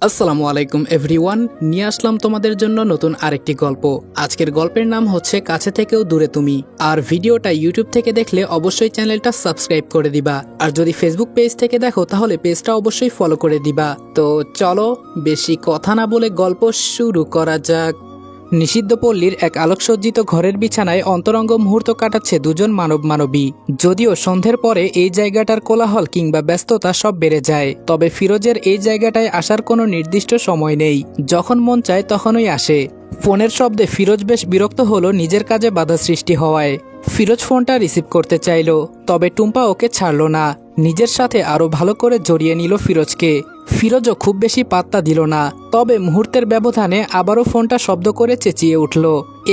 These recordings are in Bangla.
আসসালামু আলাইকুম এভরিওয়ান, নিয়ে আসলাম তোমাদের জন্য নতুন আরেকটি গল্প। আজকের গল্পের নাম হচ্ছে কাছে থেকেও দূরে তুমি। আর ভিডিওটা ইউটিউব থেকে দেখলে অবশ্যই চ্যানেলটা সাবস্ক্রাইব করে দিবা, আর যদি ফেসবুক পেজ থেকে দেখো তাহলে পেজটা অবশ্যই ফলো করে দিবা। তো চলো বেশি কথা না বলে গল্প শুরু করা যাক। নিষিদ্ধ পল্লীর এক আলোকসজ্জিত ঘরের বিছানায় অন্তরঙ্গ মুহূর্ত কাটাচ্ছে দুজন মানবী। যদিও সন্ধ্যের পরে এই জায়গাটার কোলাহল কিংবা ব্যস্ততা সব বেড়ে যায়, তবে ফিরোজের এই জায়গাটায় আসার কোনো নির্দিষ্ট সময় নেই। যখন মন চায় তখনই আসে। ফোনের শব্দে ফিরোজ বেশ বিরক্ত হলো নিজের কাজে বাধা সৃষ্টি হওয়ায়। ফিরোজ ফোনটা রিসিভ করতে চাইল, তবে টুম্পা ওকে ছাড়ল না। নিজের সাথে আরো ভালো করে জড়িয়ে নিল ফিরোজকে। ফিরোজও খুব বেশি পাত্তা দিল না, তবে মুহূর্তের ব্যবধানে আবারও ফোনটা শব্দ করে চেঁচিয়ে উঠল।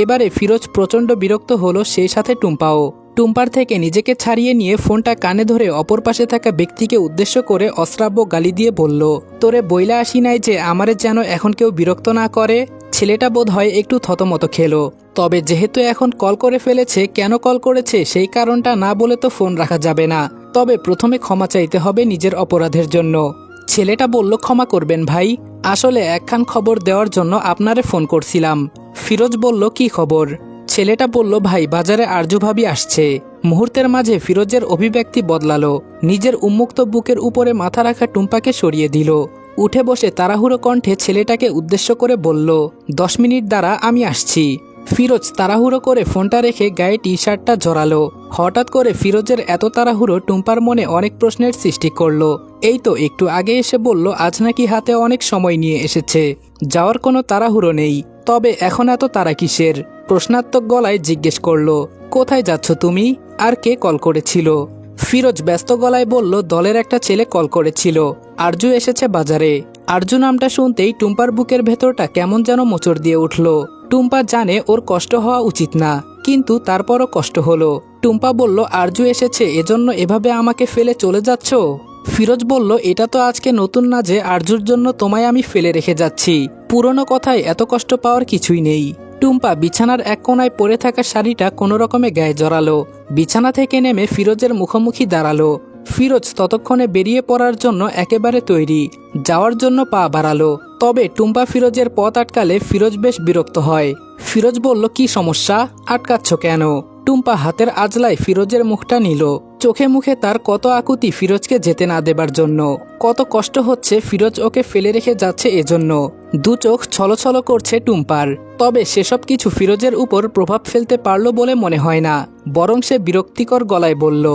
এবারে ফিরোজ প্রচণ্ড বিরক্ত হলো, সেই সাথে টুম্পাও। টুম্পার থেকে নিজেকে ছাড়িয়ে নিয়ে ফোনটা কানে ধরে অপর পাশে থাকা ব্যক্তিকে উদ্দেশ্য করে অশ্রাব্য গালি দিয়ে বলল, তোরে বইলা আসি নাই যে আমারে যেন এখন কেউ বিরক্ত না করে। ছেলেটা বোধ হয় একটু থতমত খেলো, তবে যেহেতু এখন কল করে ফেলেছে, কেন কল করেছে সেই কারণটা না বলে তো ফোন রাখা যাবে না। তবে প্রথমে ক্ষমা চাইতে হবে নিজের অপরাধের জন্য। ছেলেটা বলল, ক্ষমা করবেন ভাই, আসলে একখান খবর দেওয়ার জন্য আপনারে ফোন করছিলাম। ফিরোজ বলল, কি খবর? ছেলেটা বলল, ভাই বাজারে আরজু ভাবি আসছে। মুহূর্তের মাঝে ফিরোজের অভিব্যক্তি বদলালো। নিজের উন্মুক্ত বুকের উপরে মাথা রাখা টুম্পাকে সরিয়ে দিল। উঠে বসে তাড়াহুড়ো কণ্ঠে ছেলেটাকে উদ্দেশ্য করে বলল, 10 মিনিট দ্বারা আমি আসছি। ফিরোজ তাড়াহুড়ো করে ফোনটা রেখে গায়ে টি শার্টটা জড়ালো। হঠাৎ করে ফিরোজের এত তাড়াহুড়ো টুম্পার মনে অনেক প্রশ্নের সৃষ্টি করলো। এই তো একটু আগে এসে বলল আজ নাকি হাতে অনেক সময় নিয়ে এসেছে, যাওয়ার কোনো তাড়াহুড়ো নেই, তবে এখন এত তাড়া কিসের? প্রশ্নাত্মক গলায় জিজ্ঞেস করলো, কোথায় যাচ্ছ তুমি? আর কে কল করেছিল? ফিরোজ ব্যস্ত গলায় বলল, দলের একটা ছেলে কল করেছিল, আরজু এসেছে বাজারে। আরজু নামটা শুনতেই টুম্পার বুকের ভেতরটা কেমন যেন মোচড় দিয়ে উঠল। টুম্পা জানে ওর কষ্ট হওয়া উচিত না, কিন্তু তারপরও কষ্ট হলো। টুম্পা বলল, আরজু এসেছে এজন্য এভাবে আমাকে ফেলে চলে যাচ্ছ? ফিরোজ বলল, এটা তো আজকে নতুন না যে আরজুর জন্য তোমায় আমি ফেলে রেখে যাচ্ছি। পুরনো কথায় এত কষ্ট পাওয়ার কিছুই নেই। টুম্পা বিছানার এক কোণায় পড়ে থাকা শাড়িটা কোনো রকমে গায়ে জড়ালো। বিছানা থেকে নেমে ফিরোজের মুখোমুখি দাঁড়ালো। ফিরোজ ততক্ষণে বেরিয়ে পড়ার জন্য একেবারে তৈরি, যাওয়ার জন্য পা বাড়ালো। তবে টুম্পা ফিরোজের পথ আটকালে ফিরোজ বেশ বিরক্ত হয়। ফিরোজ বলল, কি সমস্যা? আটকাচ্ছ কেন? টুম্পা হাতের আজলায় ফিরোজের মুখটা নিল। চোখে মুখে তার কত আকুতি ফিরোজকে যেতে না দেবার জন্য, কত কষ্ট হচ্ছে ফিরোজ ওকে ফেলে রেখে যাচ্ছে এজন্য। দু চোখ ছলছল করছে টুম্পার, তবে সেসব কিছু ফিরোজের উপর প্রভাব ফেলতে পারল বলে মনে হয় না। বরং সে বিরক্তিকর গলায় বলল,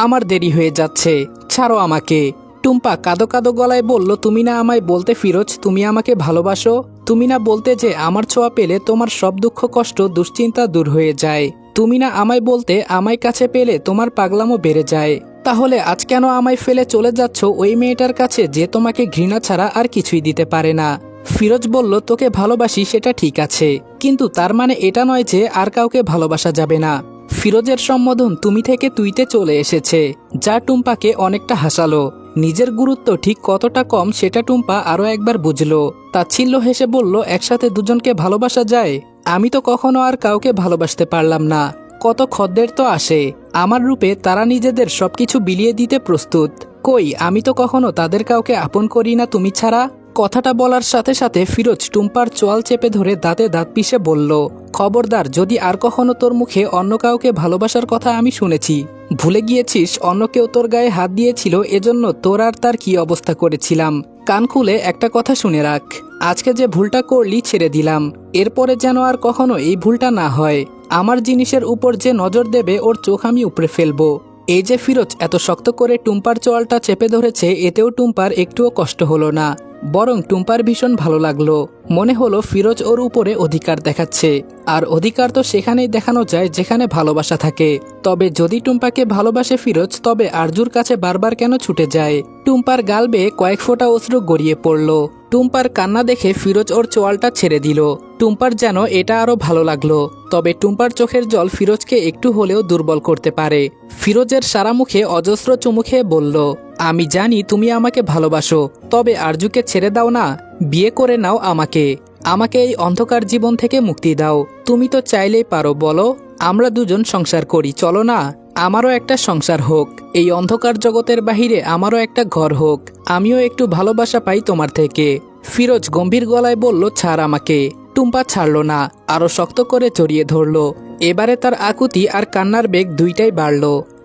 আমার দেরি হয়ে যাচ্ছে, ছাড়ো আমাকে। টুম্পা কাঁদো কাঁদো গলায় বলল, তুমি না আমায় বলতে ফিরোজ তুমি আমাকে ভালোবাসো? তুমি না বলতে যে আমার ছোঁয়া পেলে তোমার সব দুঃখ কষ্ট দুশ্চিন্তা দূর হয়ে যায়? তুমি না আমায় বলতে আমায় কাছে পেলে তোমার পাগলামো বেড়ে যায়? তাহলে আজ কেন আমায় ফেলে চলে যাচ্ছ ওই মেয়েটার কাছে যে তোমাকে ঘৃণা ছাড়া আর কিছুই দিতে পারে না? ফিরোজ বলল, তোকে ভালোবাসি সেটা ঠিক আছে, কিন্তু তার মানে এটা নয় যে আর কাউকে ভালোবাসা যাবে না। ফিরোজের সম্বোধন তুমি থেকে তুইতে চলে এসেছে, যা টুম্পাকে অনেকটা হাসালো। নিজের গুরুত্ব ঠিক কতটা কম সেটা টুম্পা আরও একবার বুঝলো। তাচ্ছিল্য হেসে বলল, একসাথে দুজনকে ভালোবাসা যায়? আমি তো কখনো আর কাউকে ভালোবাসতে পারলাম না। কত খদ্দের তো আসে আমার রূপে, তারা নিজেদের সবকিছু বিলিয়ে দিতে প্রস্তুত। কই আমি তো কখনো তাদের কাউকে আপন করি না তুমি ছাড়া। কথাটা বলার সাথে সাথে ফিরোজ টুম্পার চোয়াল চেপে ধরে দাঁতে দাঁত পিষে বলল, খবরদার, যদি আর কখনো তোর মুখে অন্য কাউকে ভালোবাসার কথা আমি শুনেছি। ভুলে গিয়েছিস অন্য কেউ তোর গায়ে হাত দিয়েছিল, এজন্য তোর আর তার কি অবস্থা করেছিলাম। কান খুলে একটা কথা শুনে রাখ, আজকে যে ভুলটা করলি ছেড়ে দিলাম, এরপরে যেন আর কখনো এই ভুলটা না হয়। আমার জিনিসের উপর যে নজর দেবে ওর চোখ আমি উপড়ে ফেলবো। এই যে ফিরোজ এত শক্ত করে টুম্পার চোয়ালটা চেপে ধরেছে, এতেও টুম্পার একটুও কষ্ট হলো না, বরং টুম্পার ভীষণ ভালো লাগলো। মনে হলো ফিরোজ ওর উপরে অধিকার দেখাচ্ছে, আর অধিকার তো সেখানেই দেখানো যায় যেখানে ভালোবাসা থাকে। তবে যদি টুম্পাকে ভালোবাসে ফিরোজ, তবে আরজুর কাছে বারবার কেন ছুটে যায়? টুম্পার গাল বেয়ে কয়েক ফোঁটা অশ্রু গড়িয়ে পড়ল। টুম্পার কান্না দেখে ফিরোজ ওর চোয়ালটা ছেড়ে দিল। টুম্পার যেন এটা আরো ভালো লাগলো, তবে টুম্পার চোখের জল ফিরোজকে একটু হলেও দুর্বল করতে পারে। ফিরোজের সারা মুখে অজস্র চুমু খেয়ে বলল, আমি জানি তুমি আমাকে ভালোবাসো, তবে আরজুকে ছেড়ে দাও না, বিয়ে করে নাও আমাকে। আমাকে এই অন্ধকার জীবন থেকে মুক্তি দাও। তুমি তো চাইলেই পারো, বলো আমরা দুজন সংসার করি, চলো না? আমারও একটা সংসার হোক, এই অন্ধকার জগতের বাহিরে আমারও একটা ঘর হোক, আমিও একটু ভালোবাসা পাই তোমার থেকে। ফিরোজ গম্ভীর গলায় বলল, ছাড় আমাকে। টুম্পা ছাড়ল না, আরো শক্ত করে জড়িয়ে ধরল। এবারে তার আকুতি আর কান্নার বেগ দুইটাই বাড়ল।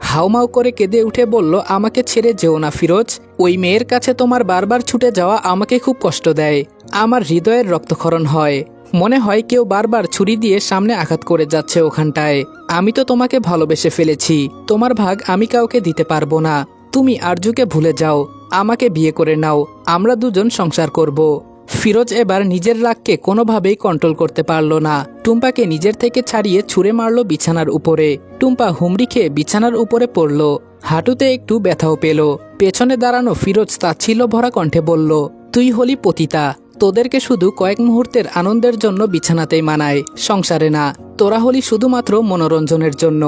হাউমাউ করে কেঁদে উঠে বলল, আমাকে ছেড়ে যেও না ফিরোজ। ওই মেয়ের কাছে তোমার বারবার ছুটে যাওয়া আমাকে খুব কষ্ট দেয়। আমার হৃদয়ের রক্তক্ষরণ হয়। মনে হয় কেউ বারবার ছুরি দিয়ে সামনে আঘাত করে যাচ্ছে ওখানটায়। আমি তো তোমাকে ভালোবেসে ফেলেছি, তোমার ভাগ আমি কাউকে দিতে পারবো না। তুমি আরজুকে ভুলে যাও, আমাকে বিয়ে করে নাও, আমরা দুজন সংসার করব। ফিরোজ এবার নিজের রাগকে কোনোভাবেই কন্ট্রোল করতে পারল না। টুম্পাকে নিজের থেকে ছাড়িয়ে ছুঁড়ে মারল বিছানার উপরে। টুম্পা হুমড়ি খেয়ে বিছানার উপরে পড়ল। হাঁটুতে একটু ব্যথাও পেল। পেছনে দাঁড়ানো ফিরোজ তাচ্ছিল্য ভরা কণ্ঠে বলল, তুই হলি পতিতা। তোদেরকে শুধু কয়েক মুহূর্তের আনন্দের জন্য বিছানাতেই মানায়, সংসারে না। তোরা হলি শুধুমাত্র মনোরঞ্জনের জন্য,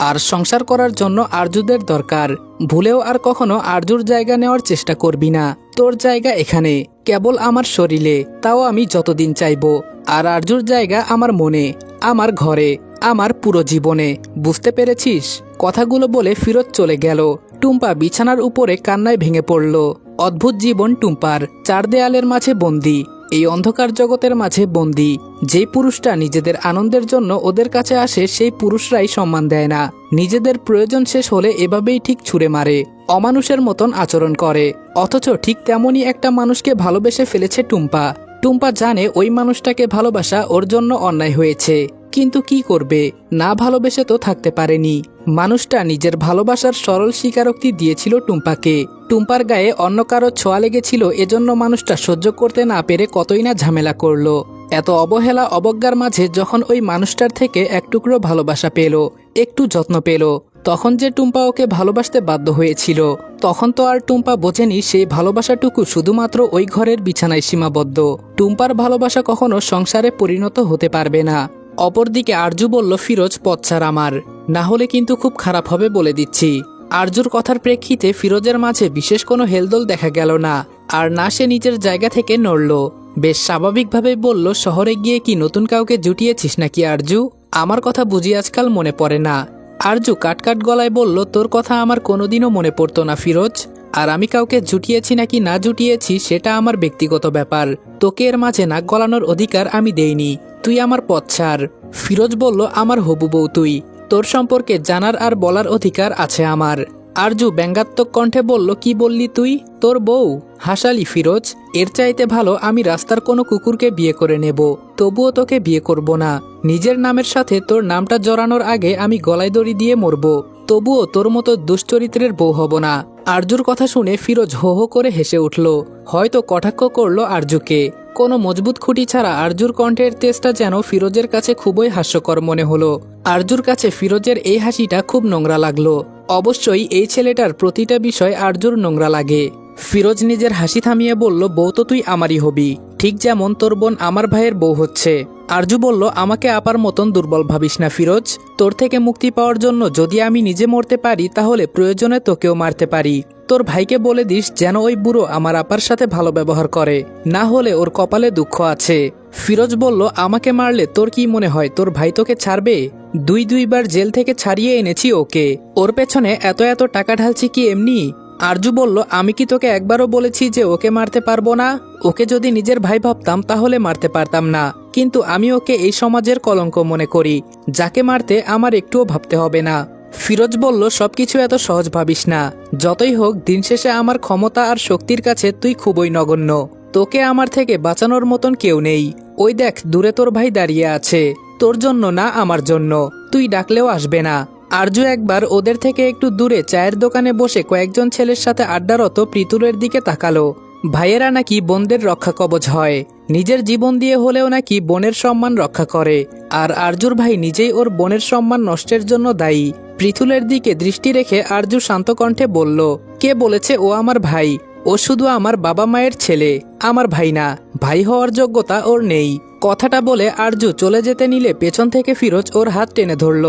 আর সংসার করার জন্য আরজুদের দরকার। ভুলেও আর কখনো আরজুর জায়গা নেওয়ার চেষ্টা করবি না। তোর জায়গা এখানে, কেবল আমার শরীরে, তাও আমি যতদিন চাইব। আর আরজুর জায়গা আমার মনে, আমার ঘরে, আমার পুরো জীবনে। বুঝতে পেরেছিস? কথাগুলো বলে ফিরোজ চলে গেল। টুম্পা বিছানার উপরে কান্নায় ভেঙে পড়ল। অদ্ভুত জীবন টুম্পার, চার দেয়ালের মাঝে বন্দি, এই অন্ধকার জগতের মাঝে বন্দি। যেই পুরুষটা নিজেদের আনন্দের জন্য ওদের কাছে আসে, সেই পুরুষরাই সম্মান দেয় না। নিজেদের প্রয়োজন শেষ হলে এভাবেই ঠিক ছুঁড়ে মারে, অমানুষের মতন আচরণ করে। অথচ ঠিক তেমনই একটা মানুষকে ভালোবেসে ফেলেছে টুম্পা। টুম্পা জানে ওই মানুষটাকে ভালোবাসা ওর জন্য অন্যায় হয়েছে, কিন্তু কি করবে, না ভালোবেসে তো থাকতে পারেনি। মানুষটা নিজের ভালোবাসার সরল স্বীকারোক্তি দিয়েছিল টুম্পাকে। টুম্পার গায়ে অন্য কারো ছোঁয়া লেগেছিল, এজন্য মানুষটা সহ্য করতে না পেরে কতই না ঝামেলা করলো। এত অবহেলা অবজ্ঞার মাঝে যখন ওই মানুষটার থেকে এক টুকরো ভালোবাসা পেল, একটু যত্ন পেল, তখন যে টুম্পা ওকে ভালোবাসতে বাধ্য হয়েছিল। তখন তো আর টুম্পা বোঝেনি সেই ভালোবাসাটুকু শুধুমাত্র ওই ঘরের বিছানায় সীমাবদ্ধ। টুম্পার ভালোবাসা কখনো সংসারে পরিণত হতে পারবে না। অপরদিকে আরজু বলল, ফিরোজ পথ ছাড় আমার, না হলে কিন্তু খুব খারাপ হবে বলে দিচ্ছি। আরজুর কথার প্রেক্ষিতে ফিরোজের মাঝে বিশেষ কোনো হেলদোল দেখা গেল না, আর না সে নিজের জায়গা থেকে নড়ল। বেশ স্বাভাবিকভাবেই বলল, শহরে গিয়ে কি নতুন কাউকে জুটিয়েছিস নাকি আরজু? আমার কথা বুঝি আজকাল মনে পড়ে না? আরজু কাটকাট গলায় বলল, তোর কথা আমার কোনোদিনও মনে পড়তো না ফিরোজ। আর আমি কাউকে জুটিয়েছি নাকি না জুটিয়েছি সেটা আমার ব্যক্তিগত ব্যাপার। তোকে এর মাঝে নাক গলানোর অধিকার আমি দেইনি। তুই আমার পথ ছাড়। ফিরোজ বলল, আমার হবু বউ তুই, তোর সম্পর্কে জানার আর বলার অধিকার আছে আমার। আরজু ব্যঙ্গাত্মক কণ্ঠে বলল, কি বললি তুই? তোর বউ? হাসালি ফিরোজ, এর চাইতে ভালো আমি রাস্তার কোনো কুকুরকে বিয়ে করে নেব, তবুও তোকে বিয়ে করব না। নিজের নামের সাথে তোর নামটা জড়ানোর আগে আমি গলায় দড়ি দিয়ে মরব, তবুও তোর মতো দুশ্চরিত্রের বউ হব না। আরজুর কথা শুনে ফিরোজ হো হো করে হেসে উঠল। হয়তো কটাক্ষ করল আরজুকে। কোনো মজবুত খুঁটি ছাড়া আরজুর কণ্ঠের তেজটা যেন ফিরোজের কাছে খুবই হাস্যকর মনে হলো। আরজুর কাছে ফিরোজের এই হাসিটা খুব নোংরা লাগলো। অবশ্যই এই ছেলেটার প্রতিটা বিষয় আরজুর নোংরা লাগে। ফিরোজ নিজের হাসি থামিয়ে বলল, বউ তো তুই আমারই হবি, ঠিক যেমন তোর বোন আমার ভাইয়ের বউ হচ্ছে। আরজু বলল, আমাকে আপার মতন দুর্বল ভাবিস না ফিরোজ। তোর থেকে মুক্তি পাওয়ার জন্য যদি আমি নিজে মরতে পারি, তাহলে প্রয়োজনে তোকেও মারতে পারি। তোর ভাইকে বলে দিস যেন ওই বুড়ো আমার আপার সাথে ভালো ব্যবহার করে, না হলে ওর কপালে দুঃখ আছে। ফিরোজ বলল, আমাকে মারলে তোর কি মনে হয় তোর ভাই তোকে ছাড়বে? দুইবার জেল থেকে ছাড়িয়ে এনেছি ওকে, ওর পেছনে এত এত টাকা ঢালছি কি এমনি? আরজু বলল, আমি কি তোকে একবারও বলেছি যে ওকে মারতে পারবো না? ওকে যদি নিজের ভাই ভাবতাম তাহলে মারতে পারতাম না, কিন্তু আমি ওকে এই সমাজের কলঙ্ক মনে করি, যাকে মারতে আমার একটুও ভাবতে হবে না। ফিরোজ বলল, সবকিছু এত সহজ ভাবিস না। যতই হোক দিন শেষে আমার ক্ষমতা আর শক্তির কাছে তুই খুবই নগণ্য। তোকে আমার থেকে বাঁচানোর মতন কেউ নেই। ওই দেখ দূরে তোর ভাই দাঁড়িয়ে আছে, তোর জন্য না আমার জন্য। তুই ডাকলেও আসবে না। আরজু একবার ওদের থেকে একটু দূরে চায়ের দোকানে বসে কয়েকজন ছেলের সাথে আড্ডারত পৃথুলের দিকে তাকালো। ভাইয়েরা নাকি বোনদের রক্ষা কবচ হয়, নিজের জীবন দিয়ে হলেও নাকি বোনের সম্মান রক্ষা করে। আর আরজুর ভাই নিজেই ওর বোনের সম্মান নষ্টের জন্য দায়ী। পৃথুলের দিকে দৃষ্টি রেখে আরজু শান্ত কণ্ঠে বলল, কে বলেছে ও আমার ভাই? ও শুধু আমার বাবা মায়ের ছেলে, আমার ভাই না। ভাই হওয়ার যোগ্যতা ওর নেই। কথাটা বলে আরজু চলে যেতে নিলে পেছন থেকে ফিরোজ ওর হাত টেনে ধরল।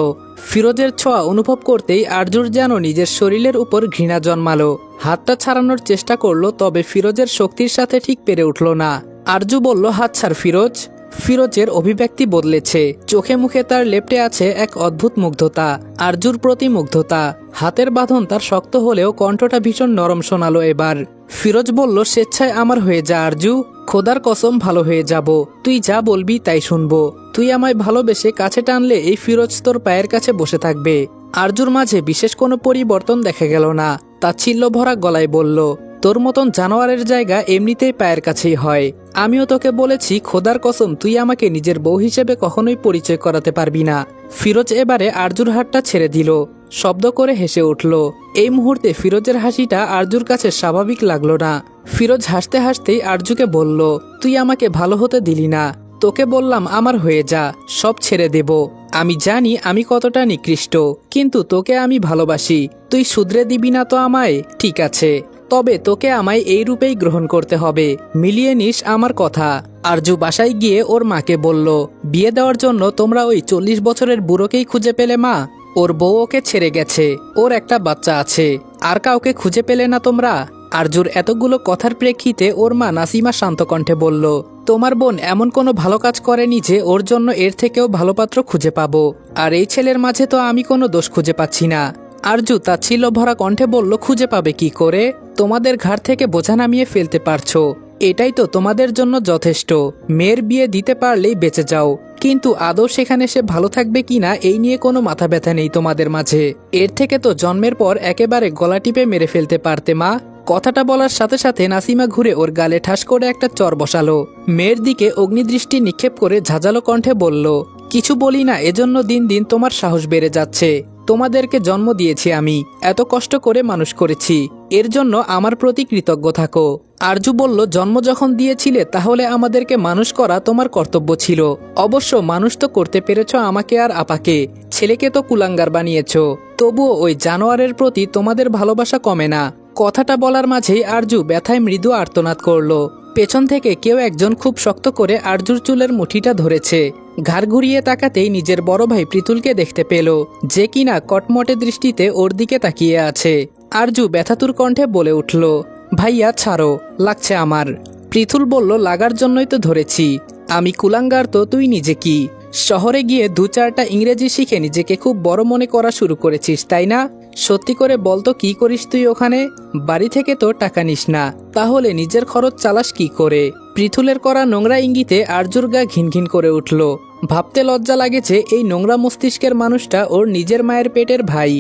ফিরোজের ছোঁয়া অনুভব করতেই আরজুর যেন নিজের শরীরের উপর ঘৃণা জন্মালো। হাতটা ছাড়ানোর চেষ্টা করলো, তবে ফিরোজের শক্তির সাথে ঠিক পেরে উঠল না। আরজু বলল, হাত ছাড় ফিরোজ। ফিরোজের অভিব্যক্তি বদলেছে, চোখে মুখে তার লেপ্টে আছে এক অদ্ভুত মুগ্ধতা, আরজুর প্রতি মুগ্ধতা। হাতের বাঁধন তার শক্ত হলেও কণ্ঠটা ভীষণ নরম শোনালো এবার। ফিরোজ বলল, স্বেচ্ছায় আমার হয়ে যা আরজু, খোদার কসম ভালো হয়ে যাব, তুই যা বলবি তাই শুনবো। তুই আমায় ভালোবেসে কাছে টানলে এই ফিরোজ তোর পায়ের কাছে বসে থাকবে। আরজুর মাঝে বিশেষ কোনো পরিবর্তন দেখা গেল না, তাচ্ছিল্য ভরা গলায় বলল, তোর মতন জানোয়ারের জায়গা এমনিতেই পায়ের কাছেই হয়। আমিও তোকে বলেছি, খোদার কসম তুই আমাকে নিজের বউ হিসেবে কখনোই পরিচয় করাতে পারবি না। ফিরোজ এবারে আরজুর হাতটা ছেড়ে দিল, শব্দ করে হেসে উঠল। এই মুহূর্তে ফিরোজের হাসিটা আরজুর কাছে স্বাভাবিক লাগলো না। ফিরোজ হাসতে হাসতেই আরজুকে বলল, তুই আমাকে ভালো হতে দিলি না, তোকে বললাম আমার হয়ে যা, সব ছেড়ে দেব। আমি জানি আমি কতটা নিকৃষ্ট, কিন্তু তোকে আমি ভালোবাসি। তুই শুধরে দিবি না তো আমায়? ঠিক আছে, তবে তোকে আমায় এই রূপেই গ্রহণ করতে হবে, মিলিয়ে নিস আমার কথা। আরজু বাসায় গিয়ে ওর মাকে বলল, বিয়ে দেওয়ার জন্য তোমরা ওই 40 বছরের বুড়োকেই খুঁজে পেলে মা? ওর বউ ওকে ছেড়ে গেছে, ওর একটা বাচ্চা আছে, আর কাউকে খুঁজে পেলে না তোমরা? আরজুর এতগুলো কথার প্রেক্ষিতে ওর মা নাসিমা শান্ত কণ্ঠে বলল, তোমার বোন এমন কোনো ভালো কাজ করেনি যে ওর জন্য এর থেকেও ভালো পাত্র খুঁজে পাবো, আর এই ছেলের মাঝে তো আমি কোনো দোষ খুঁজে পাচ্ছি না। আরজু তাচ্ছিল্য ভরা কণ্ঠে বলল, খুঁজে পাবে কি করে? তোমাদের ঘাড় থেকে বোঝা নামিয়ে ফেলতে পারছো, এটাই তো তোমাদের জন্য যথেষ্ট। মেয়ের বিয়ে দিতে পারলেই বেঁচে যাও, কিন্তু আদৌ সেখানে সে ভালো থাকবে কিনা এই নিয়ে কোনো মাথা ব্যথা নেই তোমাদের মাঝে। এর থেকে তো জন্মের পর একেবারে গলা টিপে মেরে ফেলতে পারতে মা। কথাটা বলার সাথে সাথে নাসিমা ঘুরে ওর গালে ঠাস করে একটা চর বসালো। মেয়ের দিকে অগ্নিদৃষ্টি নিক্ষেপ করে ঝাঁঝালো কণ্ঠে বলল, কিছু বলি না এজন্য দিন দিন তোমার সাহস বেড়ে যাচ্ছে। তোমাদেরকে জন্ম দিয়েছি আমি, এত কষ্ট করে মানুষ করেছি, এর জন্য আমার প্রতি কৃতজ্ঞ থাকো। আরজু বলল, জন্ম যখন দিয়েছিলে তাহলে আমাদেরকে মানুষ করা তোমার কর্তব্য ছিল। অবশ্য মানুষ তো করতে পেরেছ আমাকে আর আপাকে, ছেলেকে তো কুলাঙ্গার বানিয়েছ, তবুও ওই জানোয়ারের প্রতি তোমাদের ভালোবাসা কমে না। কথাটা বলার মাঝেই আরজু ব্যথায় মৃদু আর্তনাদ করল। পেছন থেকে কেউ একজন খুব শক্ত করে আরজুর চুলের মুঠিটা ধরেছে। ঘাড় ঘুরিয়ে তাকাতেই নিজের বড় ভাই পৃথুলকে দেখতে পেল, যে কিনা কটমটে দৃষ্টিতে ওর দিকে তাকিয়ে আছে। আরজু ব্যথাতুর কণ্ঠে বলে উঠল, ভাইয়া ছাড়ো, লাগছে আমার। পৃথুল বলল, লাগার জন্যই তো ধরেছি, আমি কুলাঙ্গার তো তুই নিজে কি? শহরে গিয়ে 2-4টা ইংরেজি শিখে নিজেকে খুব বড় মনে করা শুরু করেছিস তাই না? সত্যি করে বলতো কি করিস তুই ওখানে? বাড়ি থেকে তো টাকা নিস না, তাহলে নিজের খরচ চালাস কি করে? পৃথুলের করা নোংরা ইঙ্গিতে আরজুর গা ঘিনঘিন করে উঠল। ভাবতে লজ্জা লাগে যে এই নোংরা মস্তিষ্কের মানুষটা ওর নিজের মায়ের পেটের ভাই।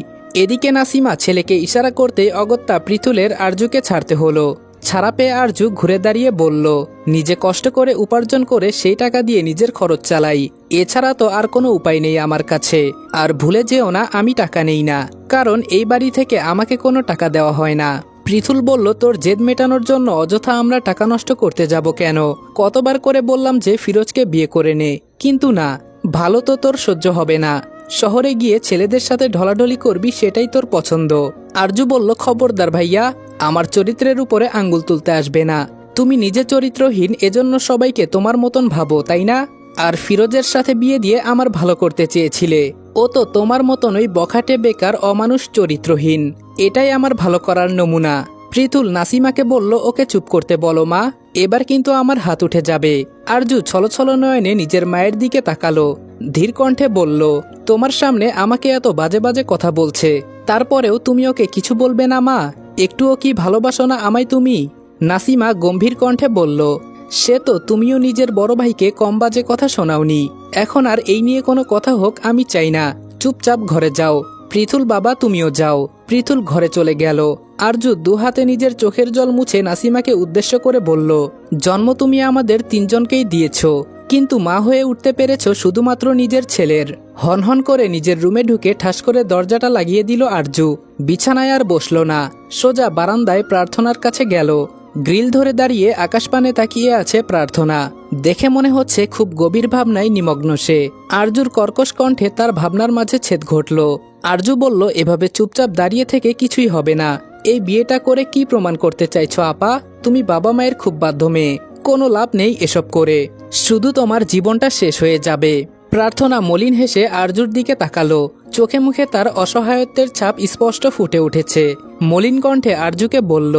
এদিকে নাসিমা ছেলেকে ইশারা করতে অগত্যা পৃথুলের আরজুকে ছাড়তে হলো। ছাড়া পেয়ে আরজু ঘুরে দাঁড়িয়ে বলল, নিজে কষ্ট করে উপার্জন করে সেই টাকা দিয়ে নিজের খরচ চালাই, এছাড়া তো আর কোনো উপায় নেই আমার কাছে। আর ভুলে যেও না আমি টাকা নেই না, কারণ এই বাড়ি থেকে আমাকে কোনো টাকা দেওয়া হয় না। পৃথুল বলল, তোর জেদ মেটানোর জন্য অযথা আমরা টাকা নষ্ট করতে যাব কেন? কতবার করে বললাম যে ফিরোজকে বিয়ে করে নে, কিন্তু না, ভালো তো তোর সহ্য হবে না। শহরে গিয়ে ছেলেদের সাথে ঢলাঢলি করবি সেটাই তোর পছন্দ। আরজু বলল, খবরদার ভাইয়া, আমার চরিত্রের উপরে আঙ্গুল তুলতে আসবে না। তুমি নিজে চরিত্রহীন, এজন্য সবাইকে তোমার মতন ভাবো তাই না? আর ফিরোজের সাথে বিয়ে দিয়ে আমার ভালো করতে চেয়েছিলে, ও তো তোমার মতনই বখাটে বেকার অমানুষ চরিত্রহীন। এটাই আমার ভালো করার নমুনা। পৃথুল নাসিমাকে বলল, ওকে চুপ করতে বলো মা, এবার কিন্তু আমার হাত উঠে যাবে। আরজু ছলছল নয়নে নিজের মায়ের দিকে তাকালো, ধীর কণ্ঠে বলল, তোমার সামনে আমাকে এত বাজে বাজে কথা বলছে, তারপরেও তুমি ওকে কিছু বলবে না মা? একটুও কি ভালোবাসো না আমায় তুমি? নাসিমা গম্ভীর কণ্ঠে বলল, সে তো তুমিও নিজের বড় ভাইকে কম বাজে কথা শোনাওনি, এখন আর এই নিয়ে কোনো কথা হোক আমি চাই না, চুপচাপ ঘরে যাও। পৃথুল বাবা তুমিও যাও। পৃথুল ঘরে চলে গেল। আরজু দুহাতে নিজের চোখের জল মুছে নাসিমাকে উদ্দেশ্য করে বলল, জন্ম তুমি আমাদের 3জনকেই দিয়েছ, কিন্তু মা হয়ে উঠতে পেরেছ শুধুমাত্র নিজের ছেলের। হনহন করে নিজের রুমে ঢুকে ঠাস করে দরজাটা লাগিয়ে দিল আরজু। বিছানায় আর বসল না, সোজা বারান্দায় প্রার্থনার কাছে গেল। গ্রিল ধরে দাঁড়িয়ে আকাশপানে তাকিয়ে আছে প্রার্থনা। দেখে মনে হচ্ছে খুব গভীর ভাবনায় নিমগ্ন সে। আরজুর কর্কশ কণ্ঠে তার ভাবনার মাঝে ছেদ ঘটল। আরজু বলল, এভাবে চুপচাপ দাঁড়িয়ে থেকে কিছুই হবে না। এই বিয়েটা করে কি প্রমাণ করতে চাইছো আপা? তুমি বাবা মায়ের খুব বাধ্য মেয়ে, কোনো লাভ নেই এসব করে, শুধু তোমার জীবনটা শেষ হয়ে যাবে। প্রার্থনা মলিন হেসে আরজুর দিকে তাকালো। চোখে মুখে তার অসহায়ত্বের ছাপ স্পষ্ট ফুটে উঠেছে। মলিন কণ্ঠে আরজুকে বলল,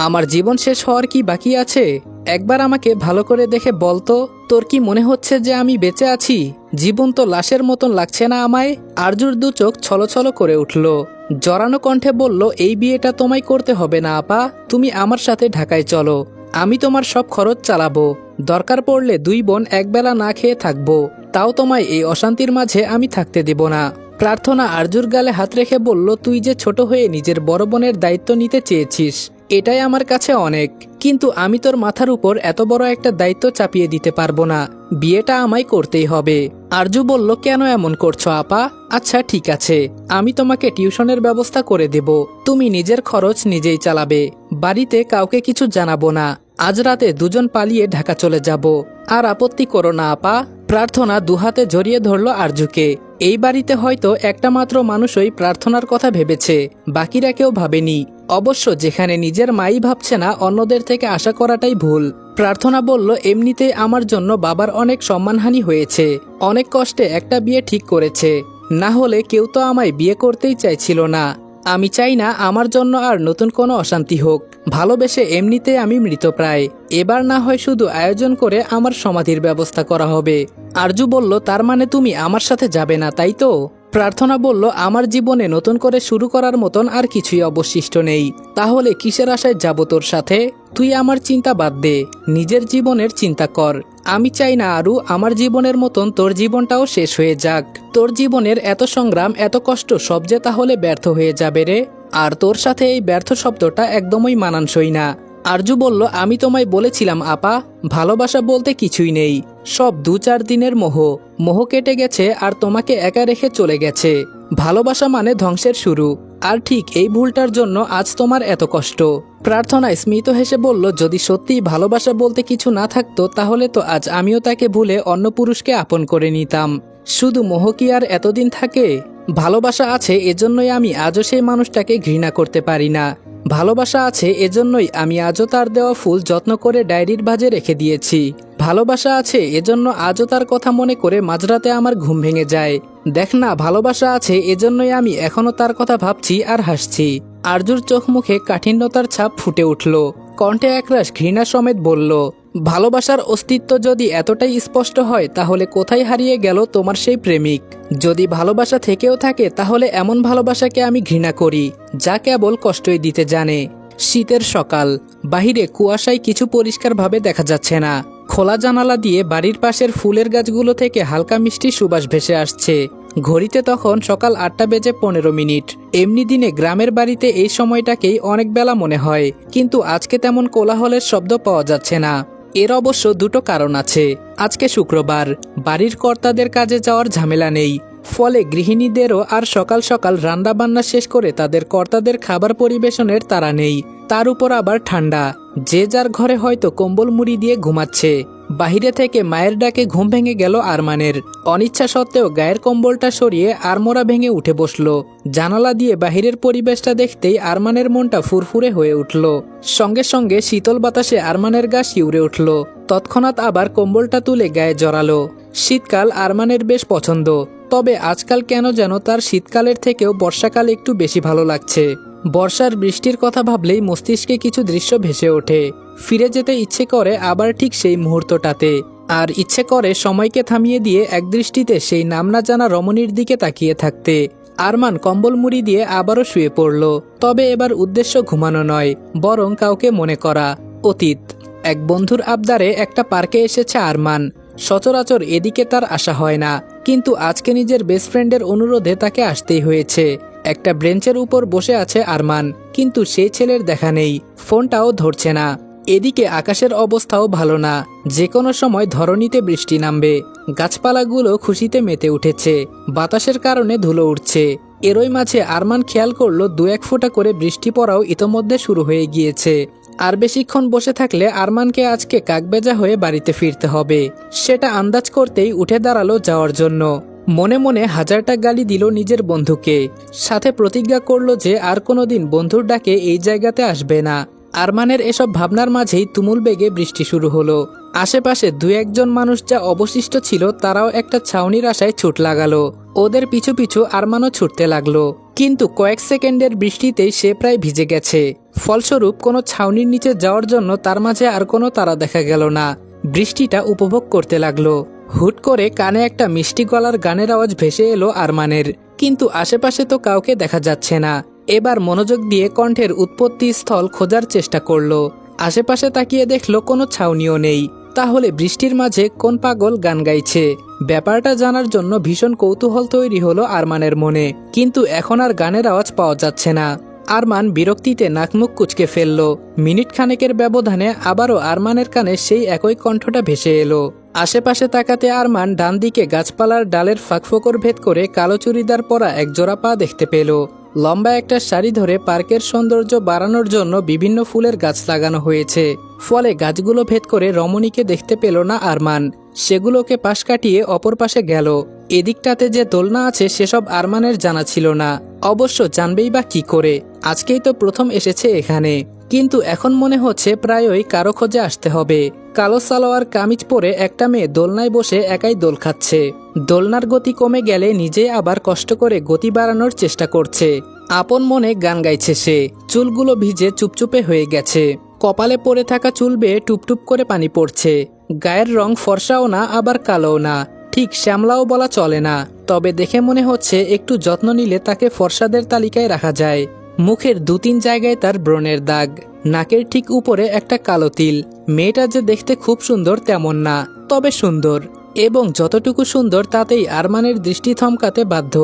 আমার জীবন শেষ হওয়ার কি বাকি আছে? একবার আমাকে ভালো করে দেখে বলতো, তোর কি মনে হচ্ছে যে আমি বেঁচে আছি? জীবন তো লাশের মতন লাগছে না আমায়? আরজুর দু চোখ ছলছল করে উঠল। জড়ানো কণ্ঠে বলল, এই বিয়েটা তোমায় করতে হবে না আপা, তুমি আমার সাথে ঢাকায় চলো। আমি তোমার সব খরচ চালাবো। দরকার পড়লে 2 বোন একবেলা না খেয়ে থাকবো, তাও তোমায় এই অশান্তির মাঝে আমি থাকতে দেব না। প্রার্থনা আরজুর গালে হাত রেখে বলল, তুই যে ছোট হয়ে নিজের বড় বোনের দায়িত্ব নিতে চেয়েছিস, এটাই আমার কাছে অনেক। কিন্তু আমি তোর মাথার উপর এত বড় একটা দায়িত্ব চাপিয়ে দিতে পারবো না। বিয়েটা আমায় করতেই হবে। আরজু বলল, কেন এমন করছো আপা? আচ্ছা ঠিক আছে, আমি তোমাকে টিউশনের ব্যবস্থা করে দেব। তুমি নিজের খরচ নিজেই চালাবে। বাড়িতে কাউকে কিছু জানাবো না। আজ রাতে দুজন পালিয়ে ঢাকা চলে যাব। আর আপত্তি করো না আপা। প্রার্থনা দুহাতে জড়িয়ে ধরল আরজুকে। এই বাড়িতে হয়তো একটা মাত্র মানুষই প্রার্থনার কথা ভেবেছে, বাকিরা কেউ ভাবেনি। অবশ্য যেখানে নিজের মাই ভাবছে না, অন্যদের থেকে আশা করাটাই ভুল। প্রার্থনা বলল, এমনিতেই আমার জন্য বাবার অনেক সম্মানহানি হয়েছে। অনেক কষ্টে একটা বিয়ে ঠিক করেছে, না হলে কেউ তো আমায় বিয়ে করতেই চাইছিল না। আমি চাই না আমার জন্য আর নতুন কোনো অশান্তি হোক। ভালোবেসে এমনিতেই আমি মৃতপ্রায়। এবার না হয় শুধু আয়োজন করে আমার সমাধির ব্যবস্থা করা হবে। আরজু বলল, তার মানে তুমি আমার সাথে যাবে না, তাই তো? প্রার্থনা বলল, আমার জীবনে নতুন করে শুরু করার মতন আর কিছুই অবশিষ্ট নেই। তাহলে কিসের আশায় যাব তোর সাথে? তুই আমার চিন্তা বাদ দে, নিজের জীবনের চিন্তা কর। আমি চাই না আরু আমার জীবনের মতন তোর জীবনটাও শেষ হয়ে যাক। তোর জীবনের এত সংগ্রাম, এত কষ্ট সব যে তাহলে ব্যর্থ হয়ে যাবে রে। আর তোর সাথে এই ব্যর্থ শব্দটা একদমই মানানসই না। আরজু বলল, আমি তোমায় বলেছিলাম আপা, ভালোবাসা বলতে কিছুই নেই। সব 2-4 দিনের মোহ। মোহ কেটে গেছে আর তোমাকে একা রেখে চলে গেছে। ভালোবাসা মানে ধ্বংসের শুরু। আর ঠিক এই ভুলটার জন্য আজ তোমার এত কষ্ট। প্রার্থনা স্মিত হেসে বলল, যদি সত্যিই ভালোবাসা বলতে কিছু না থাকতো, তাহলে তো আজ আমিও তাকে ভুলে অন্য পুরুষকে আপন করে নিতাম। শুধু মোহ কি আর এতদিন থাকে? ভালোবাসা আছে, এজন্যই আমি আজও সেই মানুষটাকে ঘৃণা করতে পারি না। ভালোবাসা আছে, এজন্যই আমি আজও তার দেওয়া ফুল যত্ন করে ডায়েরির ভাঁজে রেখে দিয়েছি। ভালোবাসা আছে, এজন্য আজও তার কথা মনে করে মাঝরাতে আমার ঘুম ভেঙে যায়। দেখ না, ভালোবাসা আছে, এজন্যই আমি এখনো তার কথা ভাবছি আর হাসছি। আরজুর চোখ মুখে কাঠিন্যতার ছাপ ফুটে উঠল। কণ্ঠে একরাশ ঘৃণা সমেত বলল, ভালোবাসার অস্তিত্ব যদি এতটাই স্পষ্ট হয়, তাহলে কোথায় হারিয়ে গেল তোমার সেই প্রেমিক? যদি ভালোবাসা থেকেও থাকে, তাহলে এমন ভালোবাসাকে আমি ঘৃণা করি, যা কেবল কষ্টই দিতে জানে। শীতের সকাল, বাহিরে কুয়াশায় কিছু পরিষ্কারভাবে দেখা যাচ্ছে না। খোলা জানালা দিয়ে বাড়ির পাশের ফুলের গাছগুলো থেকে হালকা মিষ্টি সুবাস ভেসে আসছে। ঘড়িতে তখন সকাল 8:15। এমনি দিনে গ্রামের বাড়িতে এই সময়টাকেই অনেক বেলা মনে হয়, কিন্তু আজকে তেমন কোলাহলের শব্দ পাওয়া যাচ্ছে না। এর অবশ্য দুটো কারণ আছে। আজকে শুক্রবার, বাড়ির কর্তাদের কাজে যাওয়ার ঝামেলা নেই, ফলে গৃহিণীদেরও আর সকাল সকাল রান্নাবান্না শেষ করে তাদের কর্তাদের খাবার পরিবেশনের তাড়া নেই। তার উপর আবার ঠান্ডা, যে যার ঘরে হয়তো কম্বল মুড়ি দিয়ে ঘুমাচ্ছে। বাহিরে থেকে মায়ের ডাকে ঘুম ভেঙে গেল আরমানের। অনিচ্ছা সত্ত্বেও গায়ের কম্বলটা সরিয়ে আড়মোড়া ভেঙে উঠে বসল। জানালা দিয়ে বাহিরের পরিবেশটা দেখতেই আরমানের মনটা ফুরফুরে হয়ে উঠল। সঙ্গে সঙ্গে শীতল বাতাসে আরমানের গা শিউরে উঠল। তৎক্ষণাৎ আবার কম্বলটা তুলে গায়ে জড়ালো। শীতকাল আরমানের বেশ পছন্দ, তবে আজকাল কেন যেন তার শীতকালের থেকেও বর্ষাকাল একটু বেশি ভালো লাগছে। বর্ষার বৃষ্টির কথা ভাবলেই মস্তিষ্কে কিছু দৃশ্য ভেসে ওঠে। ফিরে যেতে ইচ্ছে করে আবার ঠিক সেই মুহূর্তটাতে, আর ইচ্ছে করে সময়কে থামিয়ে দিয়ে একদৃষ্টিতে সেই নাম না জানা রমণীর দিকে তাকিয়ে থাকতে। আরমান কম্বল মুড়ি দিয়ে আবারও শুয়ে পড়ল। তবে এবার উদ্দেশ্য ঘুমানো নয়, বরং কাউকে মনে করা। অতীত এক বন্ধুর আবদারে একটা পার্কে এসেছে আরমান। সচরাচর এদিকে তার আসা হয় না, কিন্তু আজকে নিজের বেস্ট ফ্রেন্ডের অনুরোধে তাকে আসতেই হয়েছে। একটা ব্রেঞ্চের উপর বসে আছে আরমান, কিন্তু সেই ছেলের দেখা নেই, ফোনটাও ধরছে না। এদিকে আকাশের অবস্থাও ভালো না, যে কোনো সময় ধরণীতে বৃষ্টি নামবে। গাছপালাগুলো খুশিতে মেতে উঠেছে, বাতাসের কারণে ধুলো উঠছে। এরই মাঝে আরমান খেয়াল করলো 2-1 ফোঁটা করে বৃষ্টি পড়াও ইতোমধ্যে শুরু হয়ে গিয়েছে। আর বেশিক্ষণ বসে থাকলে আরমানকে আজকে কাকবেজা হয়ে বাড়িতে ফিরতে হবে। সেটা আন্দাজ করতেই উঠে দাঁড়ালো যাওয়ার জন্য। মনে মনে 1000টা গালি দিল নিজের বন্ধুকে, সাথে প্রতিজ্ঞা করলো যে আর কোনোদিন বন্ধুর ডাকে এই জায়গাতে আসবে না। আরমানের এসব ভাবনার মাঝেই তুমুল বেগে বৃষ্টি শুরু হলো। আশেপাশে দু একজন মানুষ যা অবশিষ্ট ছিল তারাও একটা ছাউনির আশায় ছুট লাগালো। ওদের পিছু পিছু আরমানও ছুটতে লাগলো, কিন্তু কয়েক সেকেন্ডের বৃষ্টিতেই সে প্রায় ভিজে গেছে। ফলস্বরূপ কোনো ছাউনির নিচে যাওয়ার জন্য তার মাঝে আর কোনো তারা দেখা গেল না। বৃষ্টিটা উপভোগ করতে লাগলো। হুট করে কানে একটা মিষ্টি গলার গানের আওয়াজ ভেসে এলো আরমানের, কিন্তু আশেপাশে তো কাউকে দেখা যাচ্ছে না। এবার মনোযোগ দিয়ে কণ্ঠের উৎপত্তি স্থল খোঁজার চেষ্টা করলো। আশেপাশে তাকিয়ে দেখলো কোনো ছাউনিও নেই। তাহলে বৃষ্টির মাঝে কোন পাগল গান গাইছে? ব্যাপারটা জানার জন্য ভীষণ কৌতূহল তৈরি হলো আরমানের মনে, কিন্তু এখন আর গানের আওয়াজ পাওয়া যাচ্ছে না। আরমান বিরক্তিতে নাকমুখ কুঁচকে ফেলল। মিনিট খানেকের ব্যবধানে আবারও আরমানের কানে সেই একই কণ্ঠটা ভেসে এলো। আশেপাশে তাকাতে আরমান ডান দিকে গাছপালার ডালের ফাঁকফোকর ভেদ করে কালো চুড়িদার পরা এক জোড়া পা দেখতে পেল। লম্বা একটা সারি ধরে পার্কের সৌন্দর্য বাড়ানোর জন্য বিভিন্ন ফুলের গাছ লাগানো হয়েছে। ফলে গাছগুলো ভেদ করে রমণীকে দেখতে পেল না আরমান। সেগুলোকে পাশ কাটিয়ে অপর পাশে গেল। এদিকটাতে যে দোলনা আছে সেসব আরমানের জানা ছিল না। অবশ্য জানবেই বা কি করে, আজকেই তো প্রথম এসেছে এখানে। কিন্তু এখন মনে হচ্ছে প্রায়ই কারো খোঁজে আসতে হবে। কালো সালোয়ার কামিজ পরে একটা মেয়ে দোলনায় বসে একাই দোল খাচ্ছে। দোলনার গতি কমে গেলে নিজে আবার কষ্ট করে গতি বাড়ানোর চেষ্টা করছে। আপন মনে গান গাইছে সে। চুলগুলো ভিজে চুপচুপে হয়ে গেছে। কপালে পড়ে থাকা চুল বেয়ে টুপটুপ করে পানি পড়ছে। গায়ের রং ফর্সাও না আবার কালোও না, ঠিক শ্যামলাও বলা চলে না। তবে দেখে মনে হচ্ছে একটু যত্ন নিলে তাকে ফর্সাদের তালিকায় রাখা যায়। মুখের 2-3 জায়গায় তার ব্রণের দাগ, নাকের ঠিক উপরে একটা কালো তিল। মেয়েটা যে দেখতে খুব সুন্দর তেমন না, তবে সুন্দর, এবং যতটুকু সুন্দর তাতেই আরমানের দৃষ্টি থমকাতে বাধ্য।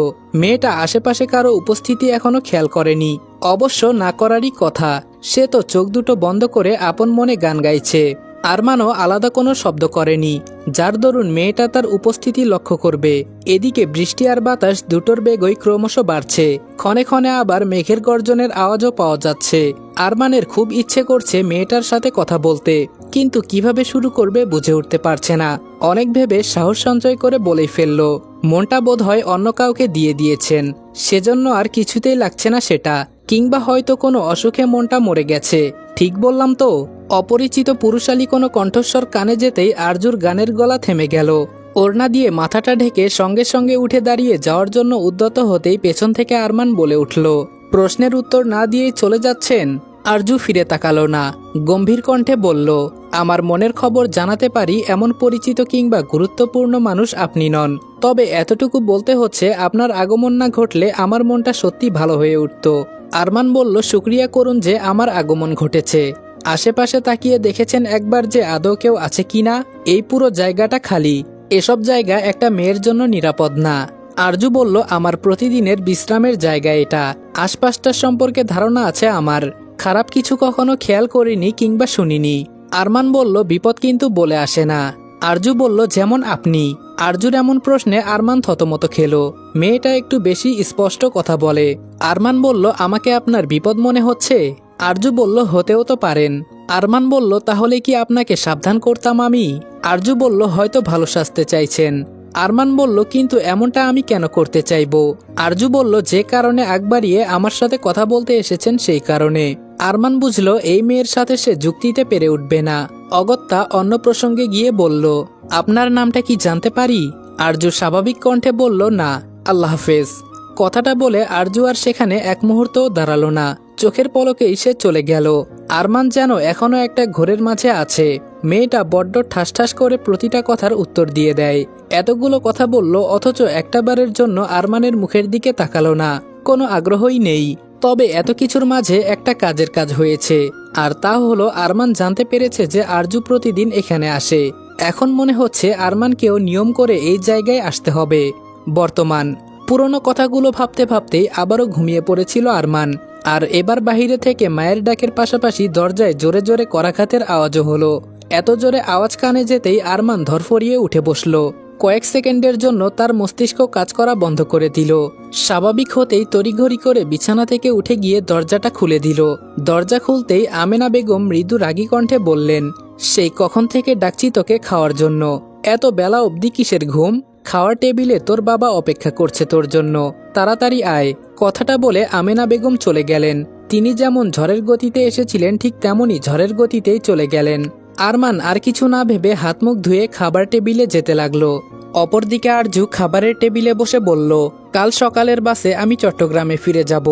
মেয়েটা আশেপাশে কারো উপস্থিতি এখনো খেয়াল করেনি। অবশ্য না করারই কথা, সে তো চোখ দুটো বন্ধ করে আপন মনে গান গাইছে। আরমানও আলাদা কোনো শব্দ করেনি, যার দরুন মেয়েটা তার উপস্থিতি লক্ষ্য করবে। এদিকে বৃষ্টি আর বাতাস দুটোর বেগই ক্রমশ বাড়ছে। ক্ষণে ক্ষণে আবার মেঘের গর্জনের আওয়াজও পাওয়া যাচ্ছে। আরমানের খুব ইচ্ছে করছে মেয়েটার সাথে কথা বলতে, কিন্তু কিভাবে শুরু করবে বুঝে উঠতে পারছে না। অনেক ভেবে সাহস সঞ্চয় করে বলেই ফেলল। মনটা বোধ হয় অন্য কাউকে দিয়ে দিয়েছেন, সেজন্য আর কিছুতেই লাগছে না সেটা। কিংবা হয়তো কোনো অসুখে মনটা মরে গেছে। ঠিক বললাম তো? অপরিচিত পুরুষালী কোনো কণ্ঠস্বর কানে যেতেই আরজুর গানের গলা থেমে গেল। ওড়না দিয়ে মাথাটা ঢেকে সঙ্গে সঙ্গে উঠে দাঁড়িয়ে যাওয়ার জন্য উদ্যত হতেই পেছন থেকে আরমান বলে উঠল, প্রশ্নের উত্তর না দিয়েই চলে যাচ্ছেন? আরজু ফিরে তাকালো না, গম্ভীর কণ্ঠে বলল, আমার মনের খবর জানাতে পারি এমন পরিচিত কিংবা গুরুত্বপূর্ণ মানুষ আপনি নন। তবে এতটুকু বলতে হচ্ছে, আপনার আগমন না ঘটলে আমার মনটা সত্যি ভালো হয়ে উঠত। আরমান বলল, শুকরিয়া করুন যে আমার আগমন ঘটেছে। আশেপাশে তাকিয়ে দেখেছেন একবার যে আদৌ কেউ আছে কিনা? এই পুরো জায়গাটা খালি। এসব জায়গা একটা মেয়ের জন্য নিরাপদ না। আরজু বলল, আমার প্রতিদিনের বিশ্রামের জায়গা এটা। আশপাশটার সম্পর্কে ধারণা আছে আমার। খারাপ কিছু কখনো খেয়াল করিনি কিংবা শুনিনি। আরমান বলল, বিপদ কিন্তু বলে আসে না। আরজু বলল, যেমন আপনি? আরজুর এমন প্রশ্নে আরমান থতমত খেল। মেয়েটা একটু বেশি স্পষ্ট কথা বলে। আরমান বলল, আমাকে আপনার বিপদ মনে হচ্ছে? আরজু বলল, হতেও তো পারেন। আরমান বলল, তাহলে কি আপনাকে সাবধান করতাম আমি? আরজু বলল, হয়তো ভালো সাজতে চাইছেন। আরমান বলল, কিন্তু এমনটা আমি কেন করতে চাইব? আরজু বলল, যে কারণে আগ বাড়িয়ে আমার সাথে কথা বলতে এসেছেন সেই কারণে। আরমান বুঝলো এই মেয়ের সাথে সে যুক্তিতে পেরে উঠবে না। অগত্যা অন্য প্রসঙ্গে গিয়ে বলল, আপনার নামটা কি জানতে পারি? আরজু স্বাভাবিক কণ্ঠে বলল, না, আল্লাহ হাফেজ। কথাটা বলে আরজু আর সেখানে এক মুহূর্তও দাঁড়ালো না। চোখের পলকেই সে চলে গেল। আরমান যেন এখনো একটা ঘোরের মাঝে আছে। মেয়েটা বড্ড ঠাস ঠাস করে প্রতিটা কথার উত্তর দিয়ে দেয়। এতগুলো কথা বলল, অথচ একটাবারের জন্য আরমানের মুখের দিকে তাকালো না। কোনো আগ্রহই নেই। তবে এত কিছুর মাঝে একটা কাজের কাজ হয়েছে, আর তা হলো আরমান জানতে পেরেছে যে আরজু প্রতিদিন এখানে আসে। এখন মনে হচ্ছে আরমানকেও নিয়ম করে এই জায়গায় আসতে হবে। বর্তমান পুরনো কথাগুলো ভাবতে ভাবতেই আবারও ঘুমিয়ে পড়েছিল আরমান। আর এবার বাহিরে থেকে মায়ের ডাকের পাশাপাশি দরজায় জোরে জোরে করাঘাতের আওয়াজও হলো। এত জোরে আওয়াজ কানে যেতেই আরমান ধরফরিয়ে উঠে বসল। কয়েক সেকেন্ডের জন্য তার মস্তিষ্ক কাজ করা বন্ধ করে দিল। স্বাভাবিক হতেই তড়িঘড়ি করে বিছানা থেকে উঠে গিয়ে দরজাটা খুলে দিল। দরজা খুলতেই আমেনা বেগম মৃদু রাগী কণ্ঠে বললেন, সেই কখন থেকে ডাকছি তোকে খাওয়ার জন্য। এত বেলা অবধি কিসের ঘুম? খাওয়ার টেবিলে তোর বাবা অপেক্ষা করছে তোর জন্য, তাড়াতাড়ি আয়। কথাটা বলে আমেনা বেগম চলে গেলেন। তিনি যেমন ঝড়ের গতিতে এসেছিলেন ঠিক তেমনই ঝড়ের গতিতেই চলে গেলেন। আরমান আর কিছু না ভেবে হাত মুখ ধুয়ে খাবার টেবিলে যেতে লাগলো। অপরদিকে আরজু খাবারের টেবিলে বসে বলল, কাল সকালের বাসে আমি চট্টগ্রামে ফিরে যাব।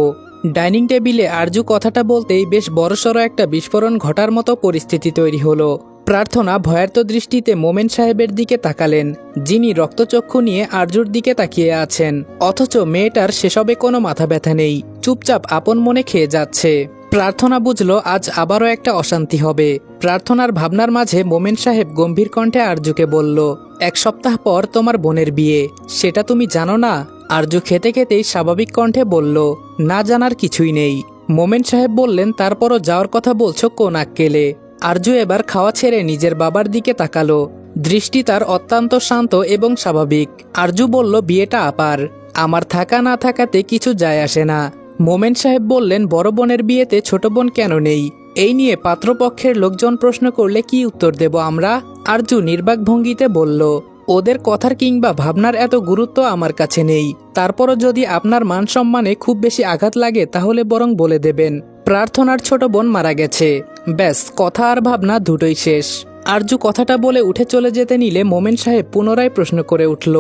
ডাইনিং টেবিলে আরজু কথাটা বলতেই বেশ বড়সড় একটা বিস্ফোরণ ঘটার মতো পরিস্থিতি তৈরি হলো। প্রার্থনা ভয়ার্ত দৃষ্টিতে মোমেন সাহেবের দিকে তাকালেন, যিনি রক্তচক্ষু নিয়ে আরজুর দিকে তাকিয়ে আছেন। অথচ মেয়েটার সেসবে কোনো মাথা ব্যথা নেই, চুপচাপ আপন মনে খেয়ে যাচ্ছে। প্রার্থনা বুঝল আজ আবারও একটা অশান্তি হবে। প্রার্থনার ভাবনার মাঝে মোমেন সাহেব গম্ভীর কণ্ঠে আরজুকে বলল, 1 সপ্তাহ পর তোমার বোনের বিয়ে, সেটা তুমি জানো না? আরজু খেতে খেতেই স্বাভাবিক কণ্ঠে বলল, না জানার কিছুই নেই। মোমেন সাহেব বললেন, তারপরও যাওয়ার কথা বলছো কোন আক্কেলে? আরজু এবার খাওয়া ছেড়ে নিজের বাবার দিকে তাকালো। দৃষ্টি তার অত্যন্ত শান্ত এবং স্বাভাবিক। আরজু বলল, বিয়েটা আপার, আমার থাকা না থাকাতে কিছু যায় আসে না। মোমেন সাহেব বললেন, বড় বোনের বিয়েতে ছোট বোন কেন নেই? এই নিয়ে পাত্রপক্ষের লোকজন প্রশ্ন করলে কি উত্তর দেব আমরা? আরজু নির্বাক ভঙ্গিতে বলল, ওদের কথার কিংবা ভাবনার এত গুরুত্ব আমার কাছে নেই। তারপরও যদি আপনার মান সম্মানে খুব বেশি আঘাত লাগে তাহলে বরং বলে দেবেন, প্রার্থনার ছোট বোন মারা গেছে। ব্যাস, কথা আর ভাবনা দুটোই শেষ। আরজু কথাটা বলে উঠে চলে যেতে নিলে মোমেন সাহেব পুনরায় প্রশ্ন করে উঠল,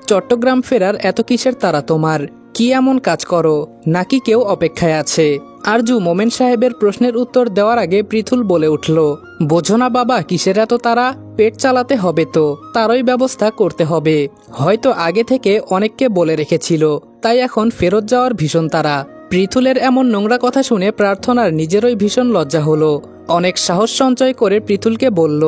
চট্টগ্রাম ফেরার এত কিসের তাড়া তোমার? কি এমন কাজ করো, নাকি কেউ অপেক্ষায় আছে? আরজু মোমেন সাহেবের প্রশ্নের উত্তর দেওয়ার আগে পৃথুল বলে উঠল, বোঝো না বাবা কিসের এত তারা? পেট চালাতে হবে তো, তারই ব্যবস্থা করতে হবে। হয়তো আগে থেকে অনেককে বলে রেখেছিল, তাই এখন ফেরত যাওয়ার ভীষণ তারা। পৃথুলের এমন নোংরা কথা শুনে প্রার্থনার নিজেরই ভীষণ লজ্জা হলো। অনেক সাহস সঞ্চয় করে পৃথুলকে বলল,